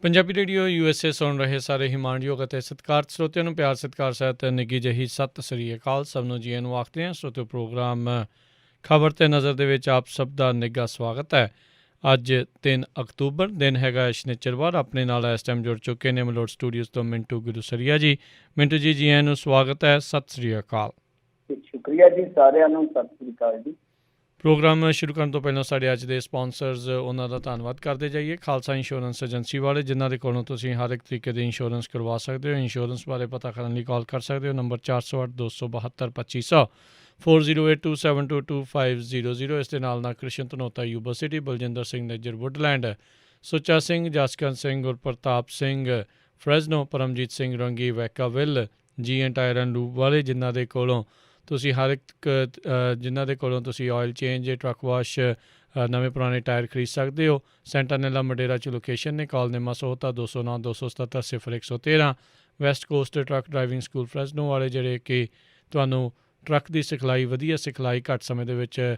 Punjabi radio USA ਸੁਣ ਰਹੇ ਸਾਰੇ ਹੀ ਮਾਣਯੋਗ ਅਤੇ ਸਤਿਕਾਰਤ ਸਰੋਤਿਆਂ ਨੂੰ ਪਿਆਰ ਸਤਿਕਾਰ ਸਹਿਤ ਨਿੱਘੀ ਜਿਹੀ ਸਤਿ ਸ੍ਰੀ ਅਕਾਲ। ਸਭ ਨੂੰ ਜੀਆਂ ਨੂੰ ਆਖਦੇ ਹਾਂ। ਸਰੋਤਿਓ ਪ੍ਰੋਗਰਾਮ ਖਬਰ ਤੇ ਨਜ਼ਰ ਦੇ ਵਿੱਚ ਆਪ ਸਭ ਦਾ ਨਿੱਘਾ ਸਵਾਗਤ ਹੈ। ਅੱਜ 3 ਅਕਤੂਬਰ ਦਿਨ ਹੈਗਾ ਸ਼ਨੀਚਰਵਾਰ। ਆਪਣੇ ਨਾਲ ਇਸ ਟਾਈਮ ਜੁੜ ਚੁੱਕੇ ਨੇ ਮਲੋਟ ਸਟੂਡੀਓਜ਼ ਤੋਂ ਮਿੰਟੂ ਗੁਰੂਸਰੀਆ ਜੀ। ਮਿੰਟੂ ਜੀ ਜੀਆਂ ਨੂੰ ਸਵਾਗਤ ਹੈ। ਸਤਿ ਸ੍ਰੀ ਅਕਾਲ। ਸ਼ੁਕਰੀਆ ਜੀ, ਸਾਰਿਆਂ ਨੂੰ ਸਤਿ ਸ੍ਰੀ ਅਕਾਲ ਜੀ। ਪ੍ਰੋਗਰਾਮ ਸ਼ੁਰੂ ਕਰਨ ਤੋਂ ਪਹਿਲਾਂ ਸਾਡੇ ਅੱਜ ਦੇ ਸਪਾਂਸਰਜ਼ ਉਹਨਾਂ ਦਾ ਧੰਨਵਾਦ ਕਰਦੇ ਜਾਈਏ। ਖਾਲਸਾ ਇੰਸ਼ੋਰੈਂਸ ਏਜੰਸੀ ਵਾਲੇ, ਜਿਨ੍ਹਾਂ ਦੇ ਕੋਲੋਂ ਤੁਸੀਂ ਹਰ ਇੱਕ ਤਰੀਕੇ ਦੀ ਇੰਸ਼ੋਰੈਂਸ ਕਰਵਾ ਸਕਦੇ ਹੋ। ਇੰਸ਼ੋਰੈਂਸ ਬਾਰੇ ਪਤਾ ਕਰਨ ਲਈ ਕਾਲ ਕਰ ਸਕਦੇ ਹੋ। ਨੰਬਰ 408-272-2500 4082722500। ਇਸ ਦੇ ਨਾਲ Krishan Dhanota Yuba City, Baljinder Singh Nijjar Woodland, Sucha Singh, Jaskaran Singh, Gurpartap Singh Fresno, Paramjit Singh Rangi Vacaville, ਜੀ ਐਂਡ ਟਾਇਰ ਐਂਡ ਲੂਬ ਵਾਲੇ, ਜਿਨ੍ਹਾਂ ਦੇ ਕੋਲੋਂ ਤੁਸੀਂ ਹਰ ਇੱਕ ਆਇਲ ਚੇਂਜ, ਟਰੱਕ ਵਾਸ਼, ਨਵੇਂ ਪੁਰਾਣੇ ਟਾਇਰ ਖਰੀਦ ਸਕਦੇ ਹੋ। ਸੈਂਟਾਨੇਲਾ ਮਡੇਰਾ 'ਚ ਲੋਕੇਸ਼ਨ ਨੇ। Call Nema Sohta 209-277-0113। West Coast truck driving school Fresno ਵਾਲੇ, ਜਿਹੜੇ ਕਿ ਤੁਹਾਨੂੰ ਟਰੱਕ ਦੀ ਸਿਖਲਾਈ, ਵਧੀਆ ਸਿਖਲਾਈ ਘੱਟ ਸਮੇਂ ਦੇ ਵਿੱਚ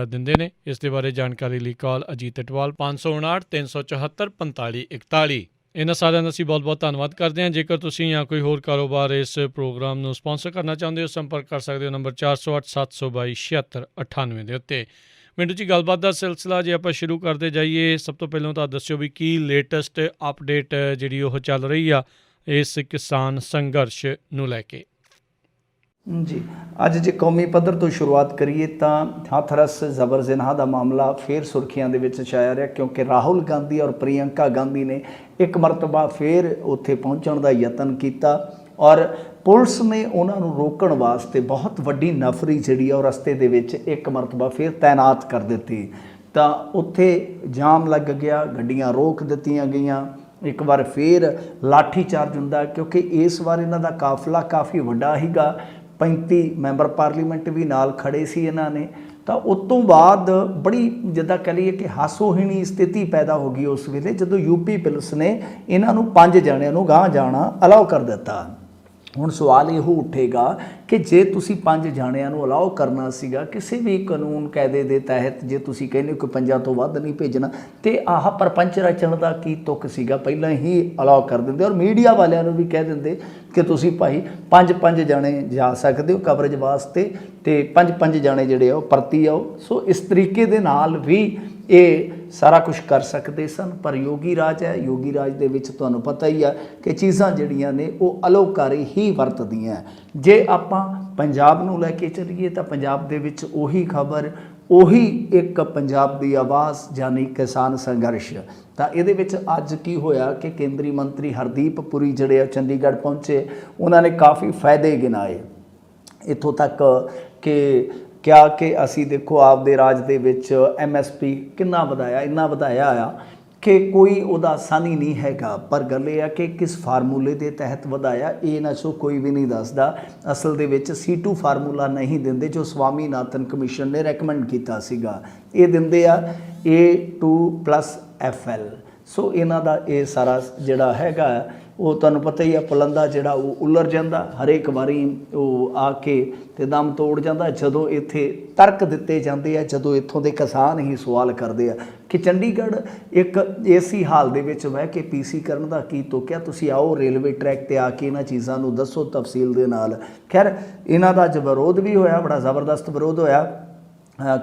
ਦਿੰਦੇ ਨੇ। ਇਸ ਦੇ ਬਾਰੇ ਜਾਣਕਾਰੀ ਲਈ ਕਾਲ ਅਜੀਤ ਅਟਵਾਲ 559-374-4541। ਇਹਨਾਂ ਸਾਰਿਆਂ ਦਾ ਅਸੀਂ ਬਹੁਤ ਬਹੁਤ ਧੰਨਵਾਦ ਕਰਦੇ ਹਾਂ। ਜੇਕਰ ਤੁਸੀਂ ਜਾਂ ਕੋਈ ਹੋਰ ਕਾਰੋਬਾਰ ਇਸ ਪ੍ਰੋਗਰਾਮ ਨੂੰ ਸਪਾਂਸਰ ਕਰਨਾ ਚਾਹੁੰਦੇ ਹੋ, ਸੰਪਰਕ ਕਰ ਸਕਦੇ ਹੋ ਨੰਬਰ 408-722-7698 ਦੇ ਉੱਤੇ। ਮਿੰਟੂ ਜੀ, ਗੱਲਬਾਤ ਦਾ ਸਿਲਸਿਲਾ ਜੇ ਆਪਾਂ ਸ਼ੁਰੂ ਕਰਦੇ ਜਾਈਏ, ਸਭ ਤੋਂ ਪਹਿਲਾਂ ਤਾਂ ਦੱਸਿਓ ਵੀ ਕੀ ਲੇਟੈਸਟ ਅਪਡੇਟ ਜਿਹੜੀ ਉਹ ਚੱਲ ਰਹੀ ਆ ਇਸ ਕਿਸਾਨ ਸੰਘਰਸ਼ ਨੂੰ ਲੈ ਕੇ। ਜੀ, ਅੱਜ ਜੇ ਕੌਮੀ ਪੱਧਰ ਤੋਂ ਸ਼ੁਰੂਆਤ ਕਰੀਏ ਤਾਂ ਹਾਥਰਸ ਜ਼ਬਰ ਜ਼ਿਨਾਹ ਦਾ ਮਾਮਲਾ ਫਿਰ ਸੁਰਖੀਆਂ ਦੇ ਵਿੱਚ ਛਾਇਆ ਰਿਹਾ, ਕਿਉਂਕਿ ਰਾਹੁਲ ਗਾਂਧੀ ਔਰ ਪ੍ਰਿਯੰਕਾ ਗਾਂਧੀ ਨੇ ਇੱਕ ਮਰਤਬਾ ਫਿਰ ਉੱਥੇ ਪਹੁੰਚਣ ਦਾ ਯਤਨ ਕੀਤਾ ਔਰ ਪੁਲਿਸ ਨੇ ਉਹਨਾਂ ਨੂੰ ਰੋਕਣ ਵਾਸਤੇ ਬਹੁਤ ਵੱਡੀ ਨਫਰੀ ਜਿਹੜੀ ਉਹ ਰਸਤੇ ਦੇ ਵਿੱਚ ਇੱਕ ਮਰਤਬਾ ਫਿਰ ਤਾਇਨਾਤ ਕਰ ਦਿੱਤੀ। ਤਾਂ ਉੱਥੇ ਜਾਮ ਲੱਗ ਗਿਆ, ਗੱਡੀਆਂ ਰੋਕ ਦਿੱਤੀਆਂ ਗਈਆਂ। ਇੱਕ ਵਾਰ ਫਿਰ ਲਾਠੀ ਚਾਰਜ ਹੁੰਦਾ, ਕਿਉਂਕਿ ਇਸ ਵਾਰ ਇਹਨਾਂ ਦਾ ਕਾਫਲਾ ਕਾਫੀ ਵੱਡਾ ਸੀਗਾ। 35 ਮੈਂਬਰ ਪਾਰਲੀਮੈਂਟ ਵੀ ਨਾਲ ਖੜੇ ਸੀ ਇਹਨਾਂ ਨੇ। ਤਾਂ ਉਸ ਤੋਂ ਬਾਅਦ ਬੜੀ ਜਿੱਦਾਂ ਕਹਿ ਲਈਏ ਕਿ ਹਾਸੋਹੀਣੀ ਸਥਿਤੀ ਪੈਦਾ ਹੋ ਗਈ ਉਸ ਵੇਲੇ, ਜਦੋਂ ਯੂਪੀ ਪੁਲਿਸ ਨੇ ਇਹਨਾਂ ਨੂੰ 5 ਜਣਿਆਂ ਨੂੰ ਗਾਂਹ ਜਾਣਾ ਅਲਾਓ ਕਰ ਦਿੱਤਾ। ਹੁਣ ਸਵਾਲ ਇਹੋ ਉੱਠੇਗਾ ਕਿ ਜੇ ਤੁਸੀਂ 5 ਜਾਣਿਆਂ ਨੂੰ ਅਲਾਓ ਕਰਨਾ ਸੀਗਾ ਕਿਸੇ ਵੀ ਕਾਨੂੰਨ ਕਾਇਦੇ ਦੇ ਤਹਿਤ, ਜੇ ਤੁਸੀਂ ਕਹਿੰਦੇ ਹੋ ਕਿ 5 ਤੋਂ ਵੱਧ ਨਹੀਂ ਭੇਜਣਾ, ਅਤੇ ਆਹ ਪ੍ਰਪੰਚ ਰਚਣ ਦਾ ਕੀ ਤੁੱਕ ਸੀਗਾ? ਪਹਿਲਾਂ ਹੀ ਅਲਾਓ ਕਰ ਦਿੰਦੇ ਔਰ ਮੀਡੀਆ ਵਾਲਿਆਂ ਨੂੰ ਵੀ ਕਹਿ ਦਿੰਦੇ ਕਿ ਤੁਸੀਂ ਭਾਈ 5 ਜਾਣੇ ਜਾ ਸਕਦੇ ਹੋ ਕਵਰੇਜ ਵਾਸਤੇ, ਅਤੇ 5 ਜਾਣੇ ਜਿਹੜੇ ਆ ਉਹ ਪਰਤੀ ਆਓ। ਸੋ ਇਸ ਤਰੀਕੇ ਦੇ ਨਾਲ ਵੀ ਇਹ ਸਾਰਾ ਕੁਛ ਕਰ ਸਕਦੇ ਸਨ। ਪਰ ਯੋਗੀ ਰਾਜ ਹੈ, ਯੋਗੀ ਰਾਜ ਦੇ ਵਿੱਚ ਤੁਹਾਨੂੰ ਪਤਾ ਹੀ ਆ ਕਿ ਚੀਜ਼ਾਂ ਜਿਹੜੀਆਂ ਨੇ ਉਹ ਅਲੋਕਾਰੀ ਹੀ ਵਰਤਦੀਆਂ। ਜੇ ਆਪਾਂ ਪੰਜਾਬ ਨੂੰ ਲੈ ਕੇ ਚੱਲੀਏ ਤਾਂ ਪੰਜਾਬ ਦੇ ਵਿੱਚ ਉਹੀ ਖਬਰ, ਉਹੀ ਇੱਕ ਪੰਜਾਬ ਦੀ ਆਵਾਜ਼, ਯਾਨੀ ਕਿਸਾਨ ਸੰਘਰਸ਼। ਤਾਂ ਇਹਦੇ ਵਿੱਚ ਅੱਜ ਕੀ ਹੋਇਆ ਕਿ ਕੇਂਦਰੀ ਮੰਤਰੀ ਹਰਦੀਪ ਪੁਰੀ ਜਿਹੜੇ ਆ ਚੰਡੀਗੜ੍ਹ ਪਹੁੰਚੇ। ਉਹਨਾਂ ਨੇ ਕਾਫੀ ਫਾਇਦੇ ਗਿਣਾਏ, ਇੱਥੋਂ ਤੱਕ ਕਿ ਕਿਹਾ ਕਿ ਅਸੀਂ ਦੇਖੋ ਆਪਦੇ ਰਾਜ ਦੇ ਵਿੱਚ MSP ਕਿੰਨਾ ਵਧਾਇਆ, ਇੰਨਾ ਵਧਾਇਆ ਆ ਕਿ ਕੋਈ ਉਹਦਾ ਸਾਨੀ ਨਹੀਂ ਹੈਗਾ। ਪਰ ਗੱਲ ਇਹ ਆ ਕਿ ਕਿਸ ਫਾਰਮੂਲੇ ਦੇ ਤਹਿਤ ਵਧਾਇਆ ਇਹ ਨਾ ਸੋ ਕੋਈ ਵੀ ਨਹੀਂ ਦੱਸਦਾ। ਅਸਲ ਦੇ ਵਿੱਚ C2 ਫਾਰਮੂਲਾ ਨਹੀਂ ਦਿੰਦੇ ਜੋ ਸਵਾਮੀਨਾਥਨ ਕਮਿਸ਼ਨ ਨੇ ਰੈਕਮੈਂਡ ਕੀਤਾ ਸੀਗਾ। ਇਹ ਦਿੰਦੇ ਆ A2+FL। ਸੋ ਇਹਨਾਂ ਦਾ ਇਹ ਸਾਰਾ ਜਿਹੜਾ ਹੈਗਾ ਉਹ ਤੁਹਾਨੂੰ ਪਤਾ ਹੀ ਆ, ਪੁਲੰਦਾ ਜਿਹੜਾ ਉਹ ਉਲਰ ਜਾਂਦਾ ਹਰੇਕ ਵਾਰੀ, ਉਹ ਆ ਕੇ ਤੇ ਦਮ ਤੋੜ ਜਾਂਦਾ ਜਦੋਂ ਇੱਥੇ ਤਰਕ ਦਿੱਤੇ ਜਾਂਦੇ ਆ, ਜਦੋਂ ਇੱਥੋਂ ਦੇ ਕਿਸਾਨ ਹੀ ਸਵਾਲ ਕਰਦੇ ਆ ਕਿ ਚੰਡੀਗੜ੍ਹ ਇੱਕ ਏਸੀ ਹਾਲ ਦੇ ਵਿੱਚ ਬਹਿ ਕੇ PC ਕਰਨ ਦਾ ਕੀ ਤੁੱਕਿਆ? ਤੁਸੀਂ ਆਓ ਰੇਲਵੇ ਟਰੈਕ 'ਤੇ ਆ ਕੇ ਇਹਨਾਂ ਚੀਜ਼ਾਂ ਨੂੰ ਦੱਸੋ ਤਫਸੀਲ ਦੇ ਨਾਲ। ਖੈਰ, ਇਹਨਾਂ ਦਾ ਵਿਰੋਧ ਵੀ ਹੋਇਆ, ਬੜਾ ਜ਼ਬਰਦਸਤ ਵਿਰੋਧ ਹੋਇਆ।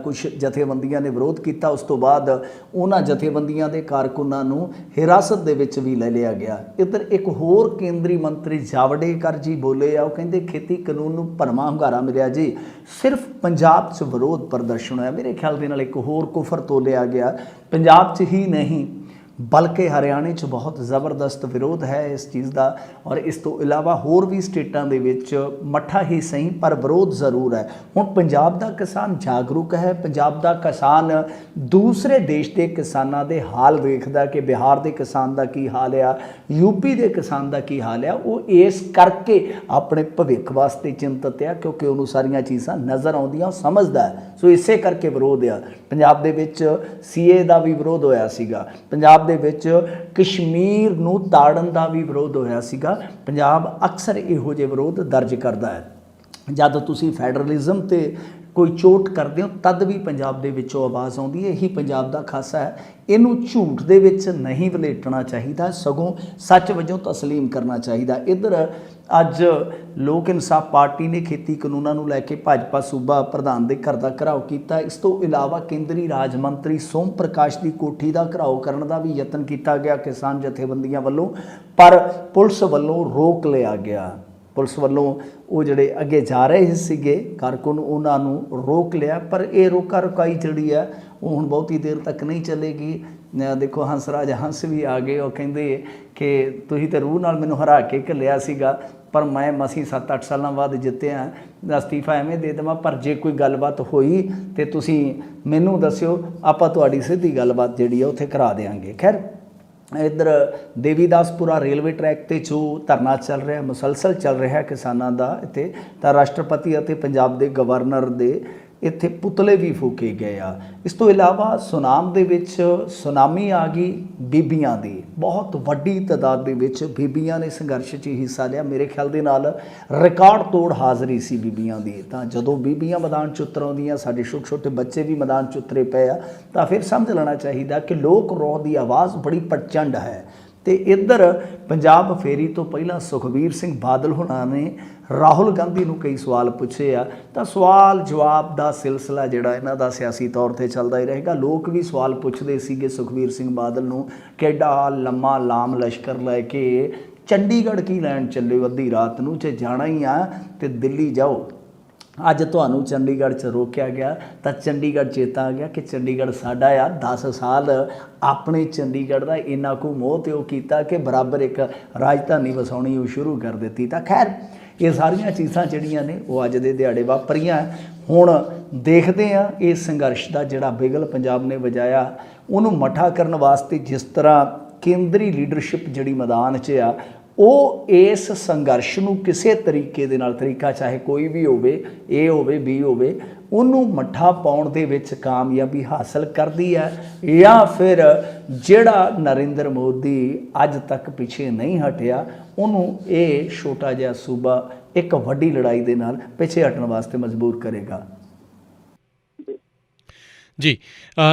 ਕੁਛ ਜਥੇਬੰਦੀਆਂ ਨੇ ਵਿਰੋਧ ਕੀਤਾ। ਉਸ ਤੋਂ ਬਾਅਦ ਉਹਨਾਂ ਜਥੇਬੰਦੀਆਂ ਦੇ ਕਾਰਕੁਨਾਂ ਨੂੰ ਹਿਰਾਸਤ ਦੇ ਵਿੱਚ ਵੀ ਲੈ ਲਿਆ ਗਿਆ। ਇੱਧਰ ਇੱਕ ਹੋਰ ਕੇਂਦਰੀ ਮੰਤਰੀ ਜਾਵੜੇਕਰ ਜੀ ਬੋਲੇ ਆ, ਉਹ ਕਹਿੰਦੇ ਖੇਤੀ ਕਾਨੂੰਨ ਨੂੰ ਭਰਵਾਂ ਹੁੰਗਾਰਾ ਮਿਲਿਆ ਜੀ, ਸਿਰਫ ਪੰਜਾਬ 'ਚ ਵਿਰੋਧ ਪ੍ਰਦਰਸ਼ਨ ਹੋਇਆ। ਮੇਰੇ ਖਿਆਲ ਦੇ ਨਾਲ ਇੱਕ ਹੋਰ ਕੁਫਰ ਤੋਲਿਆ ਗਿਆ। ਪੰਜਾਬ 'ਚ ਹੀ ਨਹੀਂ ਬਲਕਿ ਹਰਿਆਣੇ 'ਚ ਬਹੁਤ ਜ਼ਬਰਦਸਤ ਵਿਰੋਧ ਹੈ ਇਸ ਚੀਜ਼ ਦਾ, ਔਰ ਇਸ ਤੋਂ ਇਲਾਵਾ ਹੋਰ ਵੀ ਸਟੇਟਾਂ ਦੇ ਵਿੱਚ ਮੱਠਾ ਹੀ ਸਹੀ ਪਰ ਵਿਰੋਧ ਜ਼ਰੂਰ ਹੈ। ਹੁਣ ਪੰਜਾਬ ਦਾ ਕਿਸਾਨ ਜਾਗਰੂਕ ਹੈ। ਪੰਜਾਬ ਦਾ ਕਿਸਾਨ ਦੂਸਰੇ ਦੇਸ਼ ਦੇ ਕਿਸਾਨਾਂ ਦੇ ਹਾਲ ਵੇਖਦਾ ਕਿ ਬਿਹਾਰ ਦੇ ਕਿਸਾਨ ਦਾ ਕੀ ਹਾਲ ਆ, ਯੂਪੀ ਦੇ ਕਿਸਾਨ ਦਾ ਕੀ ਹਾਲ ਆ। ਉਹ ਇਸ ਕਰਕੇ ਆਪਣੇ ਭਵਿੱਖ ਵਾਸਤੇ ਚਿੰਤਤ ਆ, ਕਿਉਂਕਿ ਉਹਨੂੰ ਸਾਰੀਆਂ ਚੀਜ਼ਾਂ ਨਜ਼ਰ ਆਉਂਦੀਆਂ, ਉਹ ਸਮਝਦਾ। ਸੋ ਇਸੇ ਕਰਕੇ ਵਿਰੋਧ ਆ। ਪੰਜਾਬ ਦੇ ਵਿੱਚ CA ਦਾ ਵੀ ਵਿਰੋਧ ਹੋਇਆ ਸੀਗਾ। ਪੰਜਾਬ ਦੇ ਵਿੱਚ ਕਸ਼ਮੀਰ ਨੂੰ ਤਾੜਨ ਦਾ ਵੀ ਵਿਰੋਧ ਹੋਇਆ ਸੀਗਾ। ਪੰਜਾਬ ਅਕਸਰ ਇਹੋ ਜਿਹੇ ਵਿਰੋਧ ਦਰਜ ਕਰਦਾ ਹੈ। ਜਦ ਤੁਸੀਂ ਫੈਡਰਲਿਜ਼ਮ 'ਤੇ ਕੋਈ ਚੋਟ ਕਰਦੇ ਹੋ ਤਦ ਵੀ ਪੰਜਾਬ ਦੇ ਵਿੱਚੋਂ ਆਵਾਜ਼ ਆਉਂਦੀ ਹੈ। ਇਹੀ ਪੰਜਾਬ ਦਾ ਖਾਸਾ ਹੈ। ਇਹਨੂੰ ਝੂਠ ਦੇ ਵਿੱਚ ਨਹੀਂ ਵਲੇਟਣਾ ਚਾਹੀਦਾ, ਸਗੋਂ ਸੱਚ ਵਜੋਂ ਤਸਲੀਮ ਕਰਨਾ ਚਾਹੀਦਾ। ਇੱਧਰ ਅੱਜ ਲੋਕ ਇਨਸਾਫ ਪਾਰਟੀ ਨੇ ਖੇਤੀ ਕਾਨੂੰਨਾਂ ਨੂੰ ਲੈ ਕੇ ਭਾਜਪਾ ਸੂਬਾ ਪ੍ਰਧਾਨ ਦੇ ਘਰ ਦਾ ਘਿਰਾਓ ਕੀਤਾ। ਇਸ ਤੋਂ ਇਲਾਵਾ ਕੇਂਦਰੀ ਰਾਜ ਮੰਤਰੀ ਸੋਮ ਪ੍ਰਕਾਸ਼ ਦੀ ਕੋਠੀ ਦਾ ਘਿਰਾਓ ਕਰਨ ਦਾ ਵੀ ਯਤਨ ਕੀਤਾ ਗਿਆ ਕਿਸਾਨ ਜਥੇਬੰਦੀਆਂ ਵੱਲੋਂ, ਪਰ ਪੁਲਿਸ ਵੱਲੋਂ ਰੋਕ ਲਿਆ ਗਿਆ। ਪੁਲਿਸ ਵੱਲੋਂ ਉਹ ਜਿਹੜੇ ਅੱਗੇ ਜਾ ਰਹੇ ਸੀਗੇ ਕਾਰਕੁਨ, ਉਹਨਾਂ ਨੂੰ ਰੋਕ ਲਿਆ। ਪਰ ਇਹ ਰੋਕਾ ਰੁਕਾਈ ਜਿਹੜੀ ਆ ਉਹ ਹੁਣ ਬਹੁਤੀ ਦੇਰ ਤੱਕ ਨਹੀਂ ਚੱਲੇਗੀ। ਦੇਖੋ ਹੰਸਰਾਜ ਹੰਸ ਵੀ ਆ ਗਏ, ਉਹ ਕਹਿੰਦੇ ਕਿ ਤੁਸੀਂ ਤਾਂ ਰੂਹ ਨਾਲ ਮੈਨੂੰ ਹਰਾ ਕੇ ਘੱਲਿਆ ਸੀਗਾ, ਪਰ ਮੈਂ ਮਸੀਂ 7-8 ਸਾਲਾਂ ਬਾਅਦ ਜਿੱਤਿਆ, ਅਸਤੀਫਾ ਐਵੇਂ ਦੇ ਦੇਵਾਂ। ਪਰ ਜੇ ਕੋਈ ਗੱਲਬਾਤ ਹੋਈ ਤਾਂ ਤੁਸੀਂ ਮੈਨੂੰ ਦੱਸਿਓ, ਆਪਾਂ ਤੁਹਾਡੀ ਸਿੱਧੀ ਗੱਲਬਾਤ ਜਿਹੜੀ ਆ ਉੱਥੇ ਕਰਾ ਦੇਵਾਂਗੇ। ਖੈਰ ਇੱਧਰ ਦੇਵੀਦਾਸਪੁਰਾ ਰੇਲਵੇ ਟਰੈਕ 'ਤੇ ਜੋ ਧਰਨਾ ਚੱਲ ਰਿਹਾ, ਮੁਸਲਸਲ ਚੱਲ ਰਿਹਾ ਕਿਸਾਨਾਂ ਦਾ ਇੱਥੇ, ਤਾਂ ਰਾਸ਼ਟਰਪਤੀ ਅਤੇ ਪੰਜਾਬ ਦੇ ਗਵਰਨਰ ਦੇ ਇੱਥੇ ਪੁਤਲੇ ਵੀ ਫੂਕੇ ਗਏ ਆ। ਇਸ ਤੋਂ ਇਲਾਵਾ ਸੁਨਾਮ ਦੇ ਵਿੱਚ ਸੁਨਾਮੀ ਆ ਗਈ ਬੀਬੀਆਂ ਦੀ, ਬਹੁਤ ਵੱਡੀ ਤਾਦਾਦ ਦੇ ਵਿੱਚ ਬੀਬੀਆਂ ਨੇ ਸੰਘਰਸ਼ 'ਚ ਹਿੱਸਾ ਲਿਆ। ਮੇਰੇ ਖਿਆਲ ਦੇ ਨਾਲ ਰਿਕਾਰਡ ਤੋੜ ਹਾਜ਼ਰੀ ਸੀ ਬੀਬੀਆਂ ਦੀ। ਤਾਂ ਜਦੋਂ ਬੀਬੀਆਂ ਮੈਦਾਨ 'ਚ ਉਤਰਉਂਦੀਆਂ, ਸਾਡੇ ਛੋਟੇ ਛੋਟੇ ਬੱਚੇ ਵੀ ਮੈਦਾਨ 'ਚ ਉਤਰੇ ਪਏ ਆ, ਤਾਂ ਫਿਰ ਸਮਝ ਲੈਣਾ ਚਾਹੀਦਾ ਕਿ ਲੋਕ ਰੋਹ ਦੀ ਆਵਾਜ਼ ਬੜੀ ਪ੍ਰਚੰਡ ਹੈ। ਤੇ ਇੱਧਰ ਪੰਜਾਬ ਫੇਰੀ ਤੋਂ ਪਹਿਲਾਂ ਸੁਖਬੀਰ ਸਿੰਘ ਬਾਦਲ ਹੋਣਾ ਨੇ ਰਾਹੁਲ ਗਾਂਧੀ ਨੂੰ ਕਈ ਸਵਾਲ ਪੁੱਛੇ ਆ, ਤਾਂ ਸਵਾਲ ਜਵਾਬ ਦਾ ਸਿਲਸਿਲਾ ਜਿਹੜਾ ਇਹਨਾਂ ਦਾ ਸਿਆਸੀ ਤੌਰ 'ਤੇ ਚੱਲਦਾ ਹੀ ਰਹੇਗਾ। ਲੋਕ ਵੀ ਸਵਾਲ ਪੁੱਛਦੇ ਸੀਗੇ ਸੁਖਬੀਰ ਸਿੰਘ ਬਾਦਲ ਨੂੰ, ਕਿੱਡਾ ਲੰਮਾ ਲਾਮ ਲਸ਼ਕਰ ਲੈ ਕੇ ਚੰਡੀਗੜ੍ਹ ਕੀ ਲੈਣ ਚੱਲੇ ਹੋ ਅੱਧੀ ਰਾਤ ਨੂੰ, ਜੇ ਜਾਣਾ ਹੀ ਆ ਤੇ ਦਿੱਲੀ ਜਾਓ। ਅੱਜ ਤੁਹਾਨੂੰ ਚੰਡੀਗੜ੍ਹ 'ਚ ਰੋਕਿਆ ਗਿਆ ਤਾਂ ਚੰਡੀਗੜ੍ਹ ਚੇਤਾ ਆ ਗਿਆ ਕਿ ਚੰਡੀਗੜ੍ਹ ਸਾਡਾ ਆ। 10 ਸਾਲ ਆਪਣੇ ਚੰਡੀਗੜ੍ਹ ਦਾ ਇੰਨਾ ਕੁ ਮੋਹ ਤੇ ਉਹ ਕੀਤਾ ਕਿ ਬਰਾਬਰ ਇੱਕ ਰਾਜਧਾਨੀ ਵਸਾਉਣੀ ਉਹ ਸ਼ੁਰੂ ਕਰ ਦਿੱਤੀ। ਤਾਂ ਖੈਰ ਇਹ ਸਾਰੀਆਂ ਚੀਜ਼ਾਂ ਜਿਹੜੀਆਂ ਨੇ ਉਹ ਅੱਜ ਦੇ ਦਿਹਾੜੇ ਵਾਪਰੀਆਂ। ਹੁਣ ਦੇਖਦੇ ਹਾਂ ਇਹ ਸੰਘਰਸ਼ ਦਾ ਜਿਹੜਾ ਬਿਗਲ ਪੰਜਾਬ ਨੇ ਵਜਾਇਆ, ਉਹਨੂੰ ਮੱਠਾ ਕਰਨ ਵਾਸਤੇ ਜਿਸ ਤਰ੍ਹਾਂ ਕੇਂਦਰੀ ਲੀਡਰਸ਼ਿਪ ਜਿਹੜੀ ਮੈਦਾਨ 'ਚ ਆ, ਉਹ ਇਸ ਸੰਘਰਸ਼ ਨੂੰ ਕਿਸੇ ਤਰੀਕੇ ਦੇ ਨਾਲ, ਤਰੀਕਾ ਚਾਹੇ ਕੋਈ ਵੀ ਹੋਵੇ, A ਹੋਵੇ B ਹੋਵੇ, ਉਹਨੂੰ ਮੱਠਾ ਪਾਉਣ ਦੇ ਵਿੱਚ ਕਾਮਯਾਬੀ ਹਾਸਲ ਕਰਦੀ ਹੈ, ਜਾਂ ਫਿਰ ਜਿਹੜਾ ਨਰਿੰਦਰ ਮੋਦੀ ਅੱਜ ਤੱਕ ਪਿੱਛੇ ਨਹੀਂ ਹਟਿਆ, ਉਹਨੂੰ ਇਹ ਛੋਟਾ ਜਿਹਾ ਸੂਬਾ ਇੱਕ ਵੱਡੀ ਲੜਾਈ ਦੇ ਨਾਲ ਪਿੱਛੇ ਹਟਣ ਵਾਸਤੇ ਮਜਬੂਰ ਕਰੇਗਾ। ਜੀ